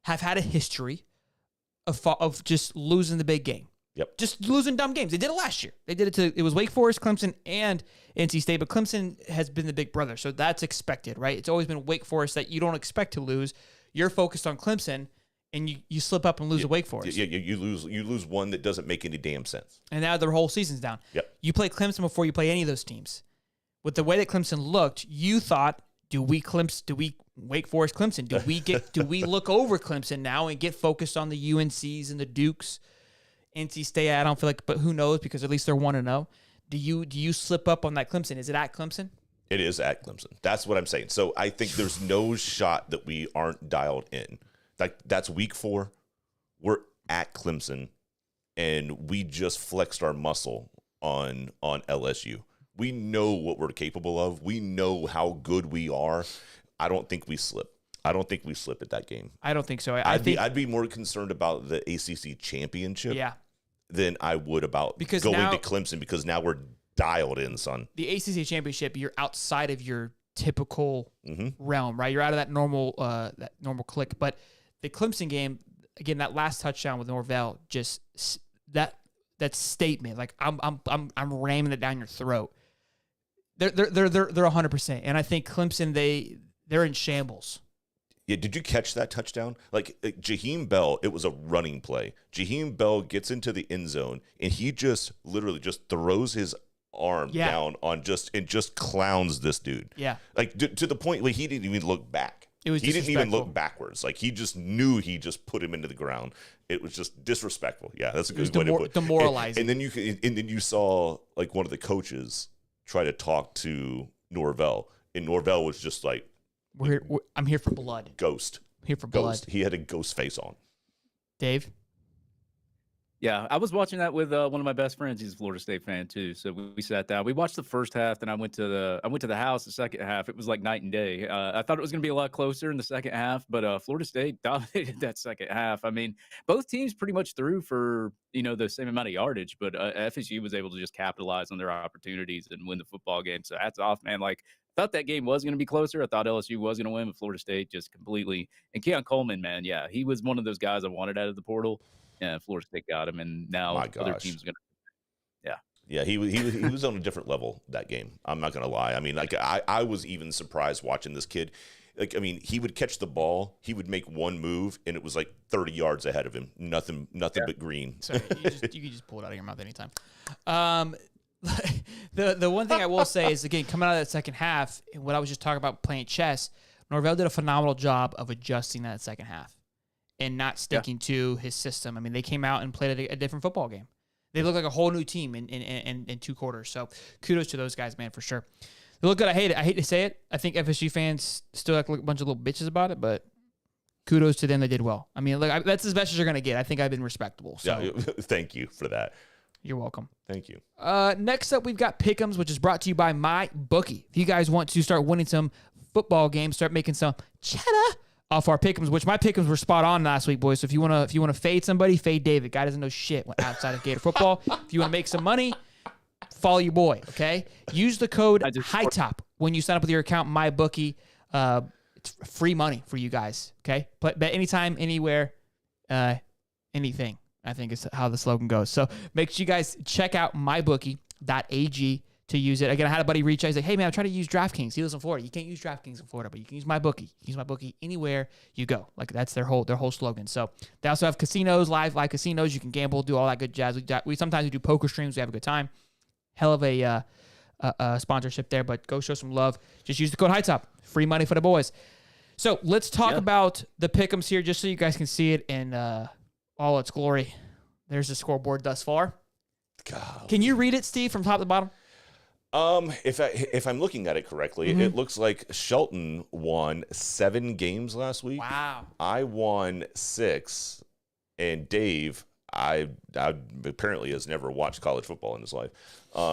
have had a history of just losing the big game. Yep. Just losing dumb games. They did it last year. It was Wake Forest, Clemson, and NC State, but Clemson has been the big brother, so that's expected, right? It's always been Wake Forest that you don't expect to lose. You're focused on Clemson, and you slip up and lose to Wake Forest. Yeah, you lose one that doesn't make any damn sense. And now their whole season's down. Yep. You play Clemson before you play any of those teams. With the way that Clemson looked, you thought, do we Wake Forest Clemson? Do we look over Clemson now and get focused on the UNCs and the Dukes? NC State, I don't feel like, but who knows, because at least they're 1-0. Do you slip up on that Clemson? Is it at Clemson? It is at Clemson. That's what I'm saying. So I think there's no shot that we aren't dialed in. Like, that's week 4. We're at Clemson, and we just flexed our muscle on LSU. We know what we're capable of. We know how good we are. I don't think we slip. I don't think we slip at that game. I don't think so. I'd be more concerned about the ACC championship than I would about because going now, to Clemson, because now we're dialed in, son. The ACC championship, you're outside of your typical realm, right? You're out of that normal click. But the Clemson game, again, that last touchdown with Norvell, just that statement, like I'm ramming it down your throat. They're 100%, and I think Clemson they're in shambles. Yeah, did you catch that touchdown? Like Jaheim Bell, it was a running play. Jaheim Bell gets into the end zone, and he just literally just throws his arm down and just clowns this dude. Yeah, like to the point where he didn't even look back. He didn't even look backwards. Like, he just knew he just put him into the ground. It was just disrespectful. Yeah, that's a good way to put it. Demoralizing. And then you saw like one of the coaches try to talk to Norvell, and Norvell was just like, I'm here for blood. Ghost. Here for blood. He had a ghost face on. Dave? Yeah, I was watching that with one of my best friends. He's a Florida State fan too. So we sat down. We watched the first half, then I went to the house the second half. It was like night and day. I thought it was going to be a lot closer in the second half, but Florida State dominated that second half. I mean, both teams pretty much threw for the same amount of yardage, but FSU was able to just capitalize on their opportunities and win the football game. So hats off, man. Like, I thought that game was going to be closer. I thought LSU was going to win, but Florida State just completely. And Keon Coleman, man, yeah, he was one of those guys I wanted out of the portal. Yeah, Florida State got him, and now other teams going to. Yeah, he was on a different level that game. I'm not going to lie. I mean, like, I was even surprised watching this kid. Like, I mean, he would catch the ball, he would make one move, and it was like 30 yards ahead of him. Nothing but green. Sorry, you can just pull it out of your mouth anytime. The one thing I will say is, again, coming out of that second half, and what I was just talking about playing chess, Norvell did a phenomenal job of adjusting that second half and not sticking to his system. I mean, they came out and played a different football game. They look like a whole new team in 2 quarters. So kudos to those guys, man, for sure. They look good. I hate it. I hate to say it. I think FSU fans still act like a bunch of little bitches about it, but kudos to them. They did well. I mean, look, that's as best as you're going to get. I think I've been respectable. So. Yeah, thank you for that. You're welcome. Thank you. Next up, we've got Pick'ems, which is brought to you by MyBookie. If you guys want to start winning some football games, start making some cheddar off our Pick'ems, which my Pick'ems were spot on last week, boys. So if you wanna fade somebody, fade David. Guy doesn't know shit outside of Gator football. If you want to make some money, follow your boy. Okay. Use the code HIGHTOP when you sign up with your account. MyBookie. It's free money for you guys. Okay. Bet anytime, anywhere, anything. I think is how the slogan goes. So make sure you guys check out mybookie.ag to use it. Again, I had a buddy reach out. He's like, hey, man, I'm trying to use DraftKings. He lives in Florida. You can't use DraftKings in Florida, but you can use MyBookie. You can use MyBookie anywhere you go. Like, that's their whole slogan. So they also have casinos, live casinos. You can gamble, do all that good jazz. We sometimes do poker streams. We have a good time. Hell of a sponsorship there, but go show some love. Just use the code HIGHTOP. Free money for the boys. So let's talk about the Pick'ems here, just so you guys can see it in all its glory. There's the scoreboard thus far. God. Can you read it, Steve, from top to bottom? If I'm looking at it correctly, it looks like Shelton won 7 games last week. Wow. I won 6, and Dave, I apparently has never watched college football in his life.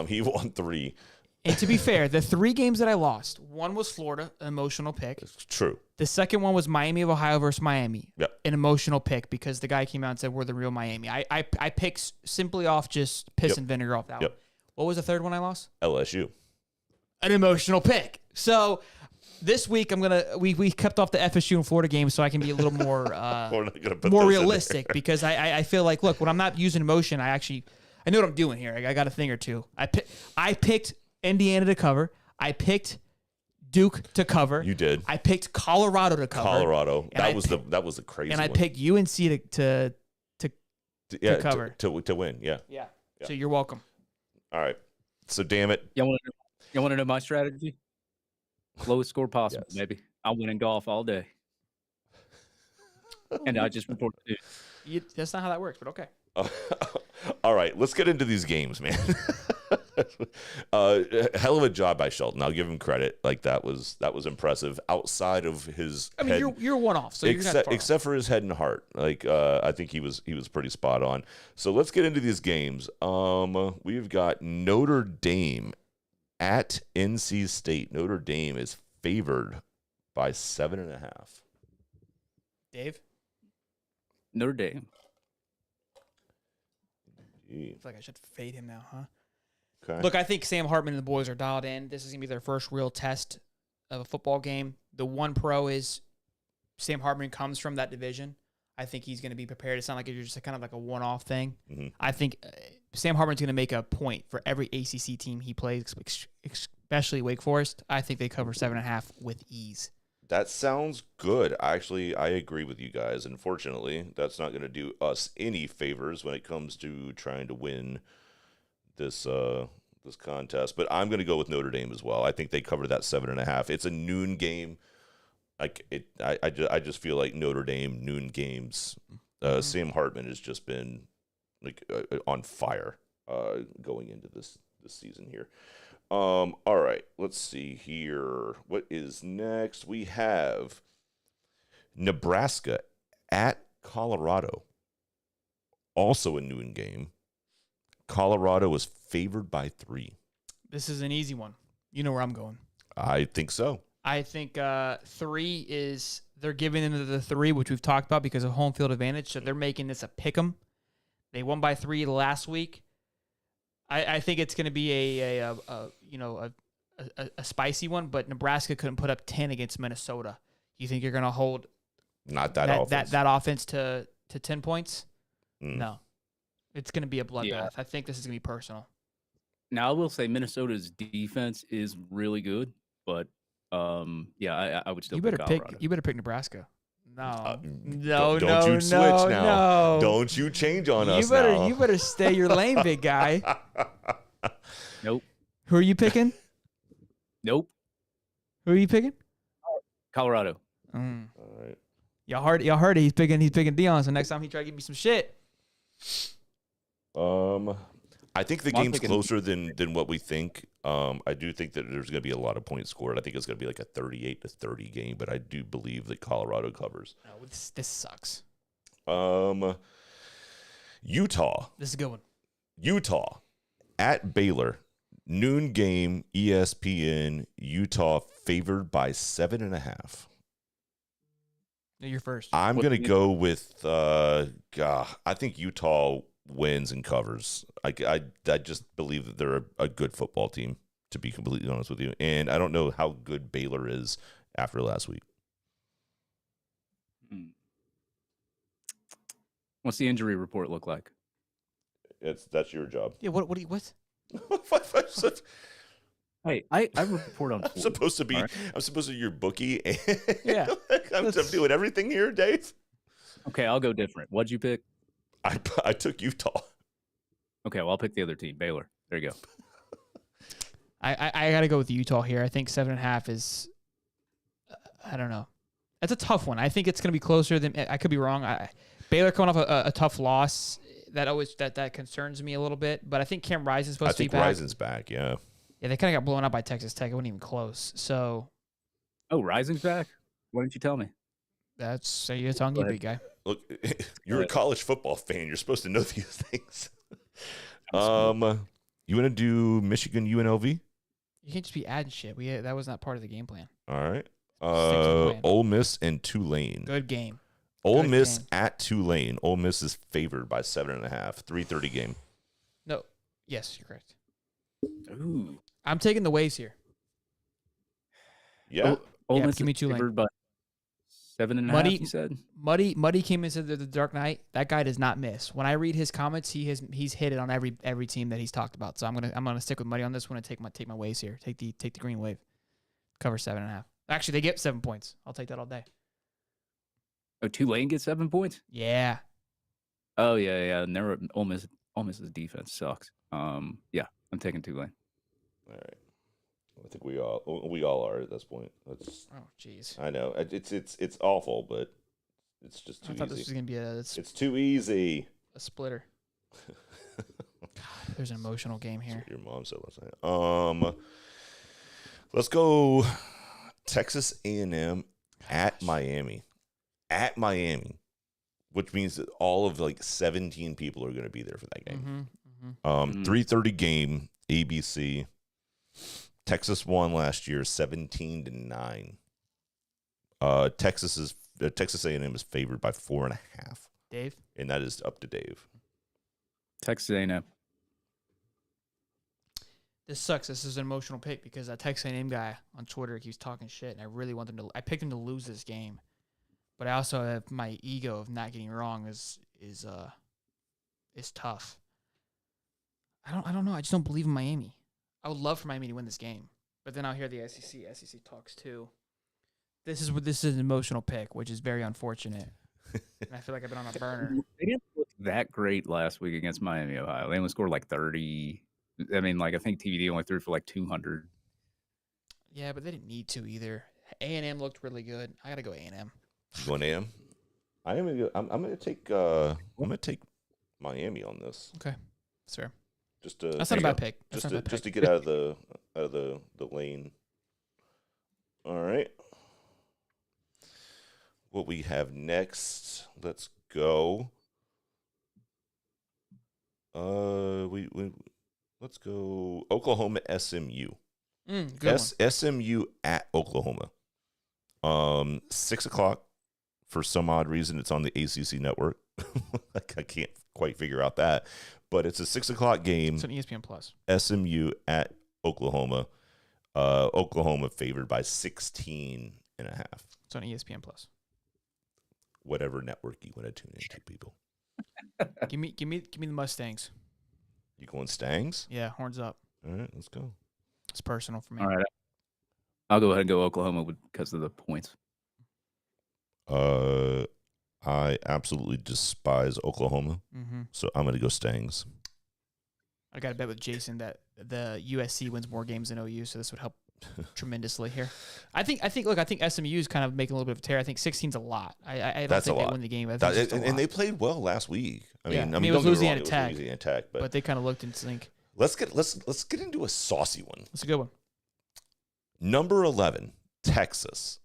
He won 3. And to be fair, the 3 games that I lost, one was Florida, an emotional pick. It's true. The second one was Miami of Ohio versus Miami, Yep. an emotional pick because the guy came out and said, we're the real Miami. I picked simply off just piss and vinegar off that one. What was the third one I lost? LSU. An emotional pick. So this week we kept off the FSU and Florida game so I can be a little more We're not gonna put more those in realistic because I feel like, look, when I'm not using emotion, I know what I'm doing here. I got a thing or two. I picked Indiana to cover. I picked Duke to cover. You did. I picked Colorado to cover. Colorado. And That was the crazy and I one. picked UNC to cover. to win. Yeah. Yeah. So you're welcome. All right. So damn it. Y'all want to know my strategy? Lowest score possible, Yes. maybe. I'll win in golf all day. And I just report to That's not how that works, but okay. All right, let's get into these games, man. Hell of a job by Shelton. I'll give him credit. Like that was impressive. Outside of his, I mean, you're one off, so you're not far except for his head and heart. Like I think he was pretty spot on. So let's get into these games. We've got Notre Dame at NC State. Notre Dame is favored by 7.5. Dave? Notre Dame. I feel like I should fade him now, huh? Okay. Look, I think Sam Hartman and the boys are dialed in. This is going to be their first real test of a football game. The one pro is Sam Hartman comes from that division. I think he's going to be prepared. It's not like it's just kind of like a one-off thing. Mm-hmm. I think Sam Hartman's going to make a point for every ACC team he plays, especially Wake Forest. I think they cover 7.5 with ease. That sounds good. Actually, I agree with you guys. Unfortunately, that's not going to do us any favors when it comes to trying to win this contest. But I'm going to go with Notre Dame as well. I think they cover that 7.5. It's a noon game. I just feel like Notre Dame noon games. Sam Hartman has just been like on fire going into this season here. All right, let's see here. What is next? We have Nebraska at Colorado. Also a noon game. Colorado is favored by 3. This is an easy one. You know where I'm going. I think so. I think 3 is they're giving into the 3, which we've talked about because of home field advantage. So they're making this a pick 'em. They won by 3 last week. I think it's going to be a spicy one, but Nebraska couldn't put up 10 against Minnesota. You think you're going to hold Not that offense. that offense to 10 points? Mm. No. It's going to be a bloodbath. Yeah. I think this is going to be personal. Now, I will say Minnesota's defense is really good, but I would still You pick better Colorado. You better pick Nebraska. No, don't you switch now. No. Don't you change on us You better stay your lane, big guy. Nope. Who are you picking? Nope. Who are you picking? Colorado. All right. Y'all heard it. He's picking Deion. So next time he try to give me some shit. I think the Well, I'm game's thinking- closer than what we think. I do think that there's going to be a lot of points scored. I think it's going to be like a 38-30 game, but I do believe that Colorado covers. No, this sucks. Utah This is a good one. Utah at Baylor, noon game, ESPN. Utah favored by 7.5. You're first. I'm What gonna do you- go with I think Utah wins and covers. I just believe that they're a good football team, to be completely honest with you. And I don't know how good Baylor is after last week. What's the injury report look like? That's your job. Yeah. What? Hey, I report on. I'm supposed to be. All right. I'm supposed to be your bookie. Yeah. I'm doing everything here, Dave. Okay, I'll go different. What'd you pick? I took Utah. Okay, well, I'll pick the other team, Baylor. There you go. I got to go with Utah here. I think 7.5 is. I don't know. That's a tough one. I think it's going to be closer than. I could be wrong. Baylor coming off a tough loss. That concerns me a little bit. But I think Cam Rison's supposed to be back. Rison's back. Yeah. Yeah, they kind of got blown out by Texas Tech. It wasn't even close. So Oh, Rising's back? Why didn't you tell me? that's it's on you, Go ahead. big guy. Look, you're a college football fan. You're supposed to know these things. You want to do Michigan UNLV? You can't just be adding shit. That was not part of the game plan. All right. to the plan. Ole Miss and Tulane. Good game. Ole good Miss game. at Tulane. Ole Miss is favored by 7.5. 3:30 game. No. Yes, you're correct. Ooh. I'm taking the waves here. Yeah. Ole Yeah, Miss give me is Tulane. favored by 7.5. Muddy- You said. Muddy came into the Dark Knight. That guy does not miss. When I read his comments, he's hit it on every team that he's talked about. So I'm gonna stick with Muddy on this one and take my waves here. Take the green wave. Cover 7.5. Actually, they get 7 points. I'll take that all day. Oh, Tulane gets 7 points. Yeah. Oh yeah. And they're Ole Miss's defense sucks. Yeah, I'm taking Tulane. All right. I think we all are at this point. That's, Oh, jeez. I know it's awful, but it's just too I thought this was easy. gonna be It's too easy. a splitter. God, there's an emotional game here. Your mom said last night. Let's go. Texas A&M at Miami. At Miami, which means that all of like 17 people are going to be there for that game. 3:30 game, ABC. Texas won last year 17-9. Texas A&M is favored by 4.5. Dave? And that is up to Dave. Texas A&M. This sucks. This is an emotional pick because that Texas A&M guy on Twitter keeps talking shit, and I really want them to. I picked him to lose this game, but I also have my ego of not getting wrong is tough. I don't know. I just don't believe in Miami. I would love for Miami to win this game, but then I'll hear the SEC. SEC talks too. This is an emotional pick, which is very unfortunate. And I feel like I've been on a burner. They didn't look that great last week against Miami, Ohio. They only scored like 30. I mean, like I think TVD only threw for like 200. Yeah, but they didn't need to either. A&M looked really good. I gotta go A&M. You going A&M? I'm gonna take Miami on this. Okay, that's fair. Just to That's not a bad pick. Just to get out of the lane. All right. What we have next? Let's go. Let's go Oklahoma SMU. Good one. SMU at Oklahoma. 6 o'clock. For some odd reason, it's on the ACC network. I can't quite figure out that, but it's a 6 o'clock game. It's on ESPN Plus. SMU at Oklahoma. Oklahoma favored by 16.5. It's on ESPN Plus. Whatever network you want to tune into, people. Give me the Mustangs. You going Stangs? Yeah, horns up. All right, let's go. It's personal for me. All right. I'll go ahead and go Oklahoma because of the points. I absolutely despise Oklahoma, so I'm gonna go Stangs. I got to bet with Jason that the USC wins more games than OU, so this would help tremendously here. I think SMU is kind of making a little bit of a tear. I think 16's a lot. I don't That's think a they lot. win the game. I think it's just a lot. And they played well last week. I mean, it was don't get me Louisiana wrong, Tech. it was Louisiana Tech, but they kind of looked in sync. let's get into a saucy one. That's a good one. Number 11, Texas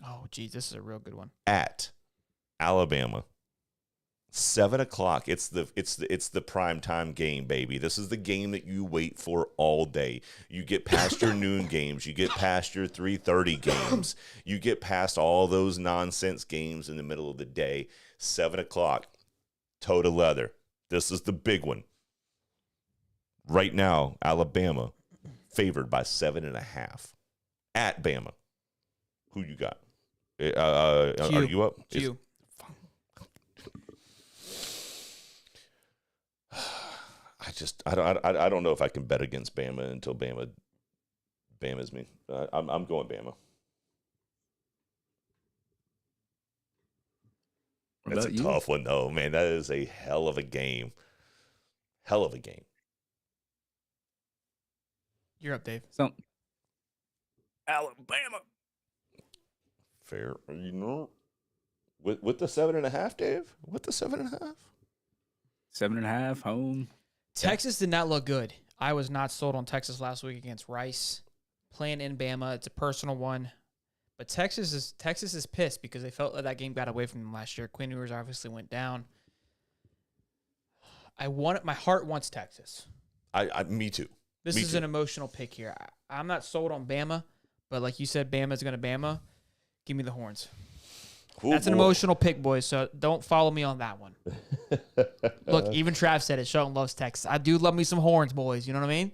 Oh, geez, this is a real good one. at Alabama. 7 o'clock. It's the prime time game, baby. This is the game that you wait for all day. You get past your noon games. You get past your 3:30 games. You get past all those nonsense games in the middle of the day. 7 o'clock. Toe to leather. This is the big one. Right now, Alabama favored by 7.5 at Bama. Who you got? Are you up? Q. I don't know if I can bet against Bama until Bama's me. I'm going Bama. What That's a about you? tough one though, man. That is a hell of a game. Hell of a game. You're up, Dave. So, Alabama. Fair, with the 7.5, Dave. With the 7.5. 7.5 home. Texas did not look good. I was not sold on Texas last week against Rice. Playing in Bama, it's a personal one. But Texas is pissed because they felt like that game got away from them last year. Quinn Ewers obviously went down. My heart wants Texas. Me too. This is an emotional pick here. I'm not sold on Bama, but like you said, Bama's going to Bama. Give me the horns. Ooh, That's an boy. emotional pick, boys, so don't follow me on that one. Look, even Trav said it. Sheldon loves Texas. I do love me some horns, boys. You know what I mean?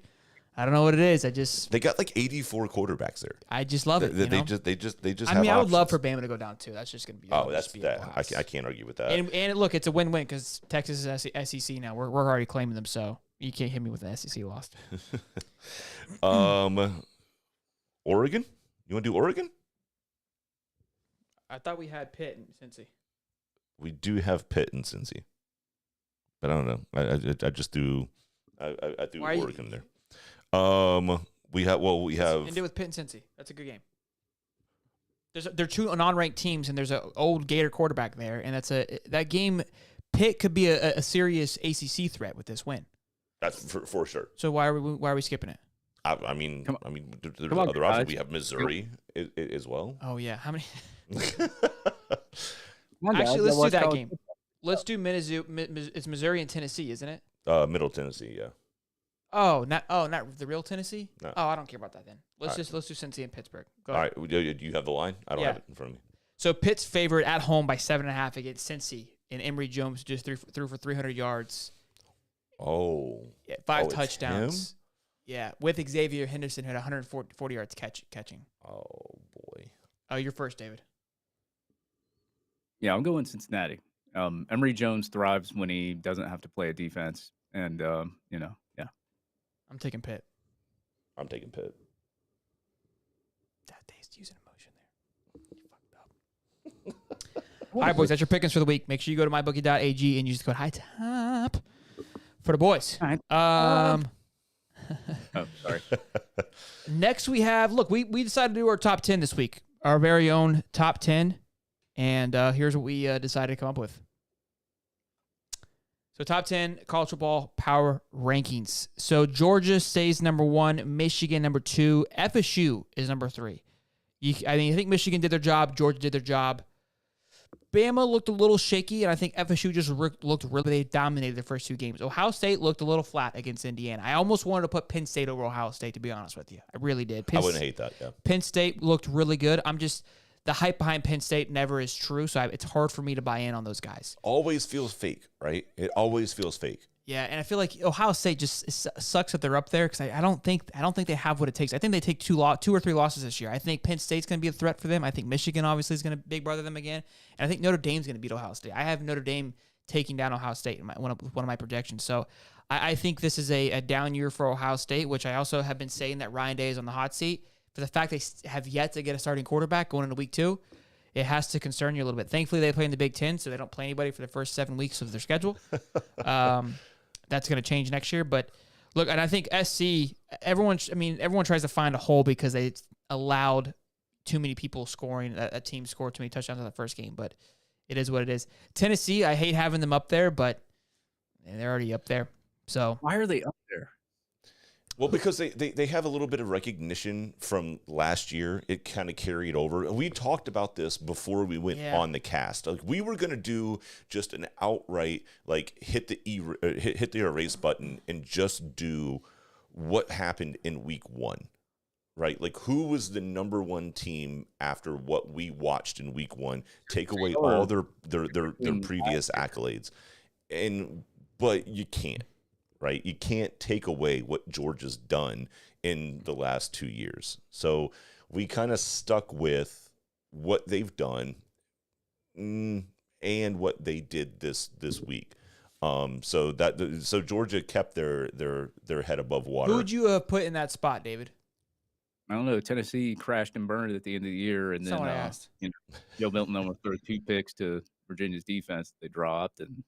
I don't know what it is. They got like 84 quarterbacks there. I just love it. They just. I have mean, I would love for options. Bama to go down too. That's just going to be. Oh, that's just be a that. blast. I can't argue with that. And look, it's a win-win because Texas is SEC now. We're already claiming them, so you can't hit me with an SEC loss. Oregon. You want to do Oregon? I thought we had Pitt and Cincy. We do have Pitt and Cincy, but I don't know. I just do. I do Oregon there. We have End it with Pitt and Cincy. That's a good game. They're two non-ranked teams, and there's an old Gator quarterback there, and that game. Pitt could be a serious ACC threat with this win. That's for sure. So why are we skipping it? I mean, there's Come on, other options. guys. We have Missouri as well. Oh yeah, how many? Come on, guys, Actually, let's do watch that college game. Let's do it's Missouri and Tennessee, isn't it? Middle Tennessee, yeah. Oh, not the real Tennessee. No. Oh, I don't care about that then. Let's do Cincy and Pittsburgh. Go ahead. All right, do you have the line? I don't Yeah. have it in front of me. So Pitt's favored at home by 7.5 against Cincy, and Emory Jones just threw for 300 yards. Oh, Yeah, 5 it's touchdowns. him? Yeah, with Xavier Henderson had 140 yards catching. Oh boy. Oh, you're first, David. Yeah, I'm going Cincinnati. Emory Jones thrives when he doesn't have to play a defense, and yeah. I'm taking Pitt. I'm taking Pitt. That day's using emotion there. You fucked up. All right, boys, that's your pickings for the week. Make sure you go to mybookie.ag and use the code HIGHTOP for the boys. Oh, sorry. Next we have, we decided to do our top 10 this week, our very own top 10, and here's what we decided to come up with. So top 10 college football power rankings. So Georgia stays number 1, Michigan number 2, FSU is number 3. I think Michigan did their job, Georgia did their job. Bama looked a little shaky, and I think FSU just looked really, they dominated the first 2 games. Ohio State looked a little flat against Indiana. I almost wanted to put Penn State over Ohio State, to be honest with you. I really did. I wouldn't hate that, yeah. Penn State looked really good. The hype behind Penn State never is true, so it's hard for me to buy in on those guys. Always feels fake, right? It always feels fake. Yeah, and I feel like Ohio State just sucks that they're up there because I don't think they have what it takes. I think they take 2 or 3 losses this year. I think Penn State's going to be a threat for them. I think Michigan obviously is going to big brother them again, and I think Notre Dame's going to beat Ohio State. I have Notre Dame taking down Ohio State in one of my projections. So I think this is a down year for Ohio State, which I also have been saying that Ryan Day is on the hot seat for the fact they have yet to get a starting quarterback going into week 2. It has to concern you a little bit. Thankfully, they play in the Big Ten, so they don't play anybody for the first 7 weeks of their schedule. That's going to change next year. But look, and I think SC, everyone tries to find a hole because they allowed too many people scoring. A team scored too many touchdowns in the first game, but it is what it is. Tennessee, I hate having them up there, but they're already up there. So Why are they up there? Well, because they have a little bit of recognition from last year. It kind of carried over. We talked about this before we went on the cast. Like we were going to do just an outright hit the erase button and just do what happened in week 1. Right? Like who was the number 1 team after what we watched in week 1? Take away all their previous accolades. But you can't. Right? You can't take away what Georgia's done in the last 2 years. So we kind of stuck with what they've done and what they did this week. So Georgia kept their head above water. who would you have put in that spot, David? I don't know. Tennessee crashed and burned at the end of the year, and then Someone asked. Joe Milton almost threw 2 picks to Virginia's defense. They dropped and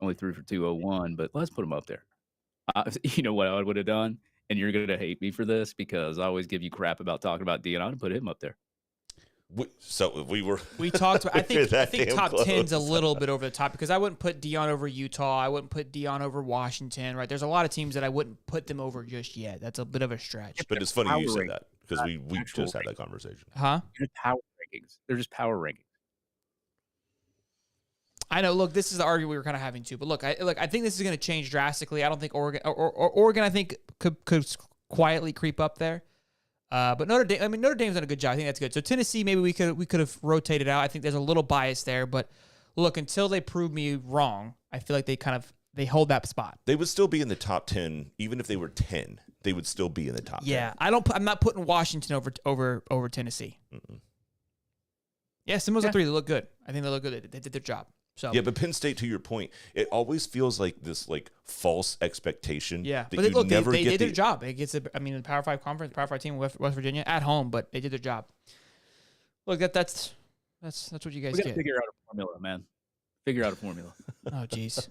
only threw for 201. But let's put them up there. You know what I would have done, and you're going to hate me for this because I always give you crap about talking about Deion. I'd put him up there. We talked about, I think top close. 10's a little bit over the top because I wouldn't put Deion over Utah. I wouldn't put Deion over Washington, right? There's a lot of teams that I wouldn't put them over just yet. That's a bit of a stretch. But it's funny you said Power that because we actual just had that conversation. Huh? They're just power rankings. They're just power rankings. I know. Look, this is the argument we were kind of having too. But look, I think this is going to change drastically. I don't think Oregon Oregon I think could quietly creep up there. But Notre Dame's done a good job. I think that's good. So Tennessee, maybe we could have rotated out. I think there's a little bias there, but look, until they prove me wrong, I feel like they hold that spot. They would still be in the top 10 even if they were 10 they would still be in the top. Yeah, 10. I'm not putting Washington over Tennessee. Mm-mm. Yeah, Seminoles at 3. They look good. I think they look good. They did their job. So Yeah, but Penn State, to your point, it always feels like this like false expectation. yeah, that but you never they get did their job. It gets the Power 5 conference, Power 5 team, West Virginia at home, but they did their job. Look, that's what you guys We got to get. figure out a formula, man. Figure out a formula. Oh, jeez.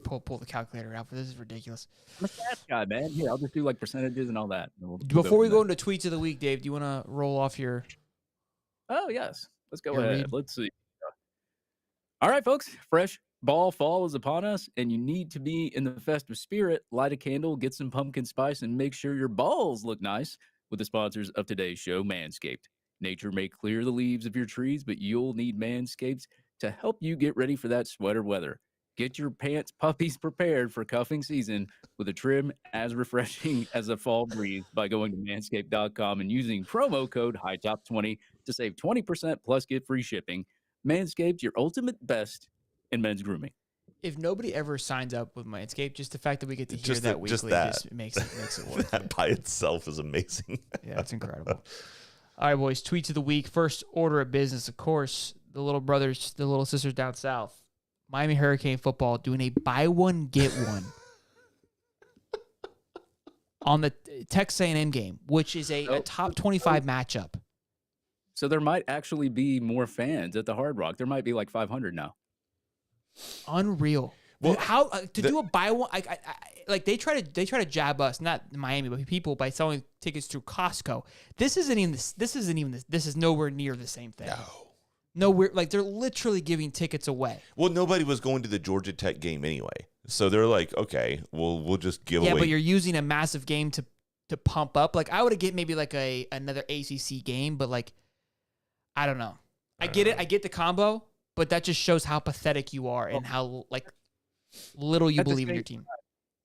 pull the calculator out, but this is ridiculous. I'm a stats guy, man. Here, I'll just do like percentages and all that. And we'll Before we from go there. into tweets of the week, Dave, do you want to roll off your? Oh, yes. Let's go Yeah, ahead. read. Let's see. All right, folks. Fresh ball fall is upon us, and you need to be in the festive spirit. Light a candle, get some pumpkin spice, and make sure your balls look nice with the sponsors of today's show, Manscaped. Nature may clear the leaves of your trees, but you'll need Manscaped to help you get ready for that sweater weather. Get your pants puppies prepared for cuffing season with a trim as refreshing as a fall breeze by going to manscaped.com and using promo code HIGHTOP20 to save 20% plus get free shipping. Manscaped, your ultimate best in men's grooming. If nobody ever signs up with Manscaped, just the fact that we get to hear Just that that- weekly just that. just makes it worth it. That by itself is amazing. Yeah, it's incredible. All right, boys. Tweets of the week. First order of business, of course, the little brothers, the little sisters down south. Miami Hurricane football doing a buy one, get one on the Texas A&M game, which is a top 25 matchup. So there might actually be more fans at the Hard Rock. There might be like 500 now. Unreal. Well, How do a buy one? Like they try to jab us, not Miami, but people by selling tickets through Costco. This is nowhere near the same thing. No. Nowhere. Like they're literally giving tickets away. Well, nobody was going to the Georgia Tech game anyway. So they're like, okay, well, we'll just give Yeah, away. but you're using a massive game to pump up. Like I would have get maybe like another ACC game, but like I don't know. I get it. I get the combo, but that just shows how pathetic you are and how like little you At the believe in same your team.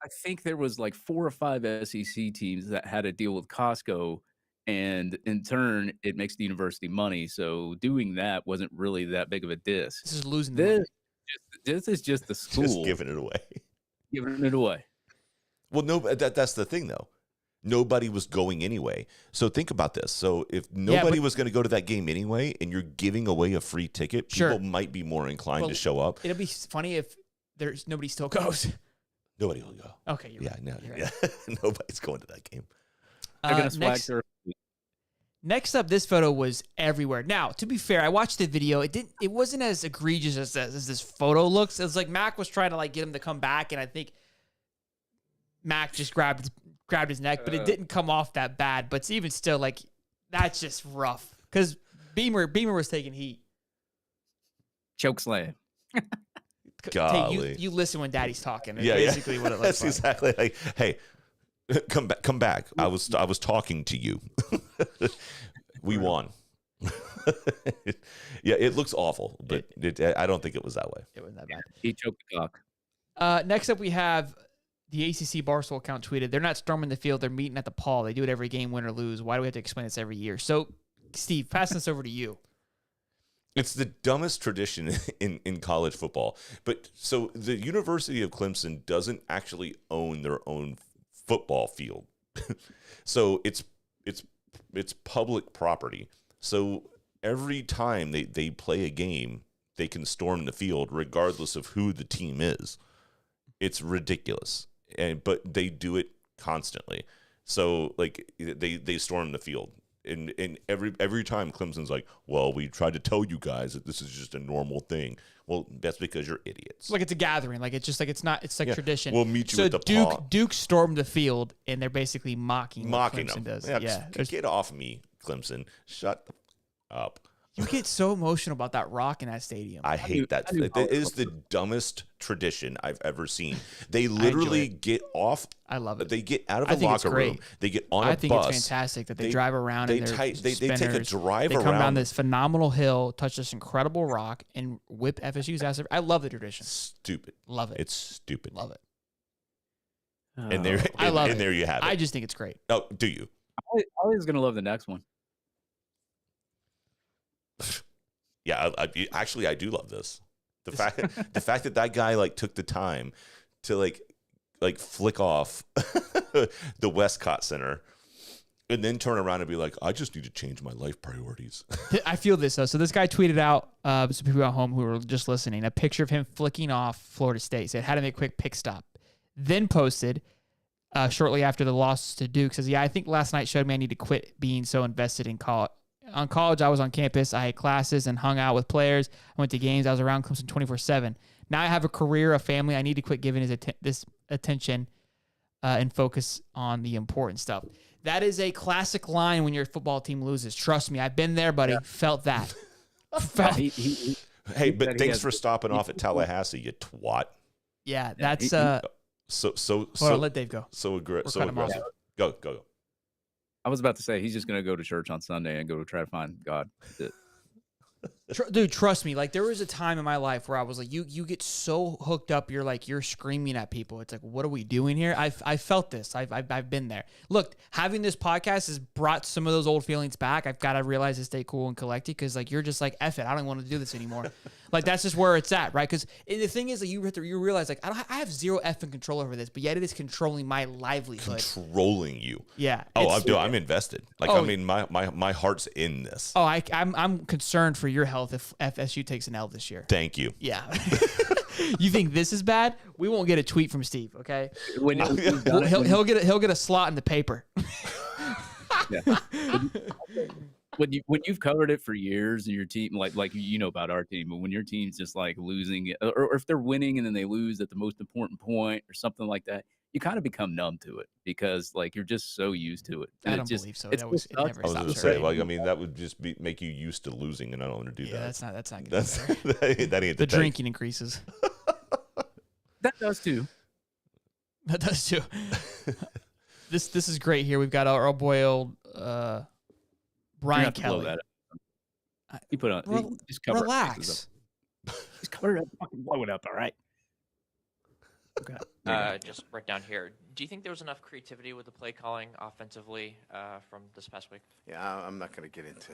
I think there was like 4 or 5 SEC teams that had a deal with Costco, and in turn, it makes the university money. So doing that wasn't really that big of a diss. This is losing the money. This is just the school just giving it away. giving it away. Well, no, that's the thing, though. Nobody was going anyway. So think about this. So if nobody was going to go to that game anyway, and you're giving away a free ticket, Sure. people might be more inclined Well, to show up. It'll be funny if there's nobody still goes. Nobody will go. Okay, you're Yeah, right. no, You're yeah. right. Nobody's going to that game. They're gonna swag their Next up, this photo was everywhere. Now, to be fair, I watched the video. It wasn't as egregious as this photo looks. It was like Mac was trying to like get him to come back, and I think Mac just grabbed his neck, but it didn't come off that bad. But even still, like that's just rough because Beamer was taking heat. choke slam. Golly. You listen when Daddy's talking. That's Yeah, basically what it looks That's like. exactly like, hey, come back. I was talking to you. We won. Yeah, it looks awful, but I don't think it was that way. It wasn't that bad. He choked the cock. Next up, we have the ACC Barstool account tweeted, they're not storming the field, they're meeting at the Paul. They do it every game, win or lose. Why do we have to explain this every year? So, Steve, passing this over to you. It's the dumbest tradition in college football. But so the University of Clemson doesn't actually own their own football field. So it's public property. So every time they play a game, they can storm the field regardless of who the team is. It's ridiculous. But they do it constantly. So like they storm the field. And every time Clemson's like, well, we tried to tell you guys that this is just a normal thing. Well, that's because you're idiots. It's like it's a gathering. Like it's just like it's like tradition. We'll meet you so at the paw. Duke stormed the field, and they're basically mocking what Clemson them. does. Yeah, Yeah, just get off me, Clemson. Shut up. you get so emotional about that rock in that stadium. I hate that. do It is the dumbest tradition I've ever seen. They literally get off. I love it. They get out of I the think it's locker room. great. They get on a I think bus. it's fantastic that they They- drive around. they in their take a spinners. drive They come around. down this phenomenal hill, touch this incredible rock, and whip FSU's ass. I love the tradition. Stupid. Love it. It's stupid. Love it. And there, I love and it. there you have it. I just think it's great. Oh, do you? Ollie's gonna love the next one. Yeah, I do love this. The fact that that guy like took the time to like like flick off the Westcott Center and then turn around and be like, I just need to change my life priorities. I feel this though. So this guy tweeted out, some people at home who were just listening, a picture of him flicking off Florida State. Said, had to make a quick pick stop. Then posted shortly after the loss to Duke, says, yeah, I think last night showed me I need to quit being so invested in college. On college, I was on campus. I had classes and hung out with players. I went to games. I was around Clemson 24/7. Now I have a career, a family. I need to quit giving this attention and focus on the important stuff. That is a classic line when your football team loses. Trust me, I've been there, buddy. Yeah. Felt that. Hey, but thanks for stopping off at Tallahassee, you twat. Yeah, that's so. Hold on, let Dave go. So aggressive. Go. I was about to say he's just going to go to church on Sunday and go try to find God. Dude, trust me. Like, there was a time in my life where I was like, you get so hooked up, you're screaming at people. It's like, what are we doing here? I felt this. I've been there. Look, having this podcast has brought some of those old feelings back. I've got to realize to stay cool and collected because, like, you're just like, F it. I don't want to do this anymore. Like, that's just where it's at, right? Because the thing is that you realize, like, I have zero effing control over this, but yet it is controlling my livelihood. Controlling you. Yeah. Oh, I'm invested. Like, I mean, my heart's in this. Oh, I'm concerned for your health if FSU takes an L this year. Thank you. Yeah. You think this is bad? We won't get a tweet from Steve, okay? He'll get a slot in the paper. Yeah. When you've covered it for years and your team, like you know about our team, but when your team's just like losing, or if they're winning and then they lose at the most important point or something like that, you kind of become numb to it because like you're just so used to it. And I don't believe so. It never I was going to say, like, I mean, that would just make you used to losing, and I don't want to do that. That's not good. That ain't the drinking increases. That does too. That does too. This is great here. We've got our boy old Brian Kelly. He put on. Just cover relax. Just cover it. Fucking blow it up. All right. Okay. Just break down here. Do you think there was enough creativity with the play calling offensively from this past week? Yeah, I'm not going to get into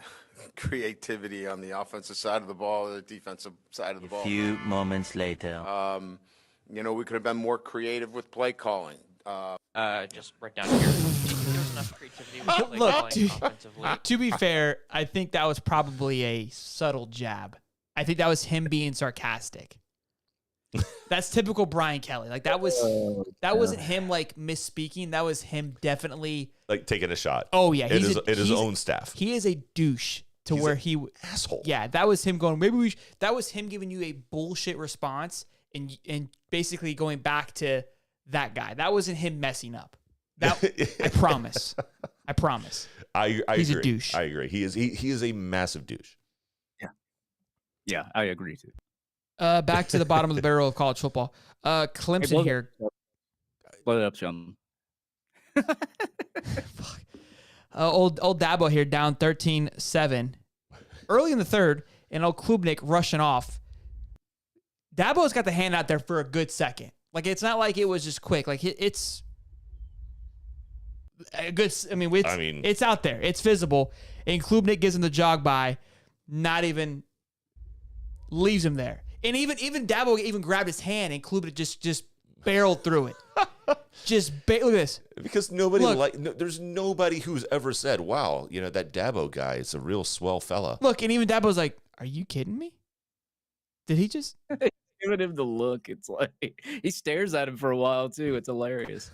creativity on the offensive side of the ball or the defensive side of the ball. A few moments later. We could have been more creative with play calling. Just break down here. Do you think there was enough creativity with the play calling offensively? To be fair, I think that was probably a subtle jab. I think that was him being sarcastic. That's typical Brian Kelly. Like that wasn't him like misspeaking. That was him definitely like taking a shot. Oh yeah, it is his own staff. He is a douche to where he asshole. Yeah, that was him going. That was him giving you a bullshit response and basically going back to that guy. That wasn't him messing up. That I promise. I He's agree. a douche. I agree. He is a massive douche. Yeah, I agree too. Back to the bottom of the barrel of college football. Clemson here. Blow it up, Sean. Old Dabo here down 13-7. Early in the third, and old Klubnik rushing off. Dabo's got the hand out there for a good second. Like, it's not like it was just quick. Like, it's a good. It's out there. It's visible. And Klubnik gives him the jog by, not even leaves him there. And even Dabo even grabbed his hand, and Klubnik just barreled through it. Look at this. Because there's nobody who's ever said, wow, that Dabo guy is a real swell fella. Look, and even Dabo's like, are you kidding me? Did he just? Giving him the look. It's like he stares at him for a while too. It's hilarious.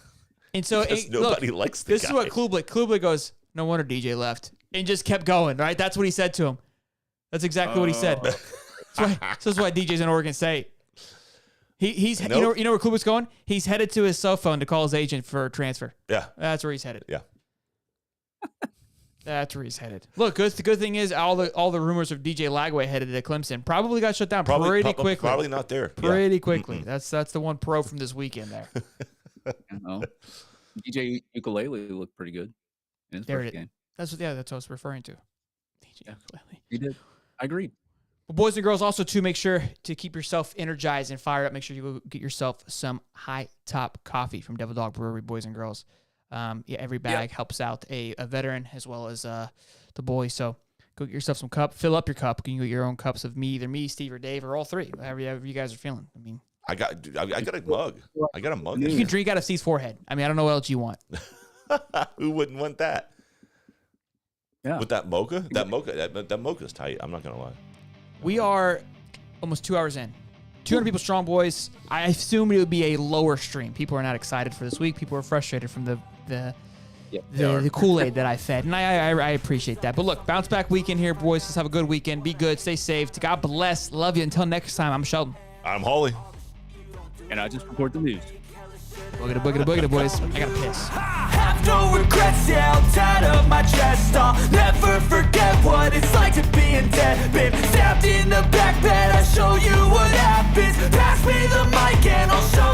And so nobody likes the guy. This is what Klubnik goes, no wonder DJ left. And just kept going, right? That's what he said to him. That's exactly what he said. That's why DJ's in Oregon State. He's you know where Klubnik's going? He's headed to his cell phone to call his agent for a transfer. Yeah. That's where he's headed. Yeah. That's where he's headed. Look, the good thing is all the rumors of DJ Lagway headed to Clemson probably got shut down pretty quickly. Probably not there. Pretty quickly. Mm-mm. That's the one pro from this weekend there. DJ Ukulele looked pretty good in his first game. That's what I was referring to. DJ Ukulele. He did. I agreed. Well, boys and girls, also to make sure to keep yourself energized and fired up, make sure you go get yourself some high top coffee from Devil Dog Brewery, boys and girls. Every bag helps out a veteran as well as the boys. So go get yourself some cup. Fill up your cup. You can get your own cups of either me, Steve, or Dave, or all three, however you guys are feeling. I mean, I got a mug. I got a mug. You can drink out of Steve's forehead. I mean, I don't know what else you want. Who wouldn't want that? Yeah. With that mocha, that mocha's tight. I'm not gonna lie. We are almost 2 hours in. 200 people strong, boys. I assumed it would be a lower stream. People are not excited for this week. People are frustrated from the Kool-Aid that I fed, and I appreciate that. But look, bounce back weekend here, boys. Let's have a good weekend. Be good. Stay safe. God bless. Love you. Until next time, I'm Sheldon. I'm Holly. And I just report the news. Boogity, boogity, boogity, boys. I gotta piss. Have no regrets, yeah, I'll tie up my chest. I'll never forget what it's like to be in debt. Been stabbed in the back bed, I'll show you what happens. Pass me the mic and I'll show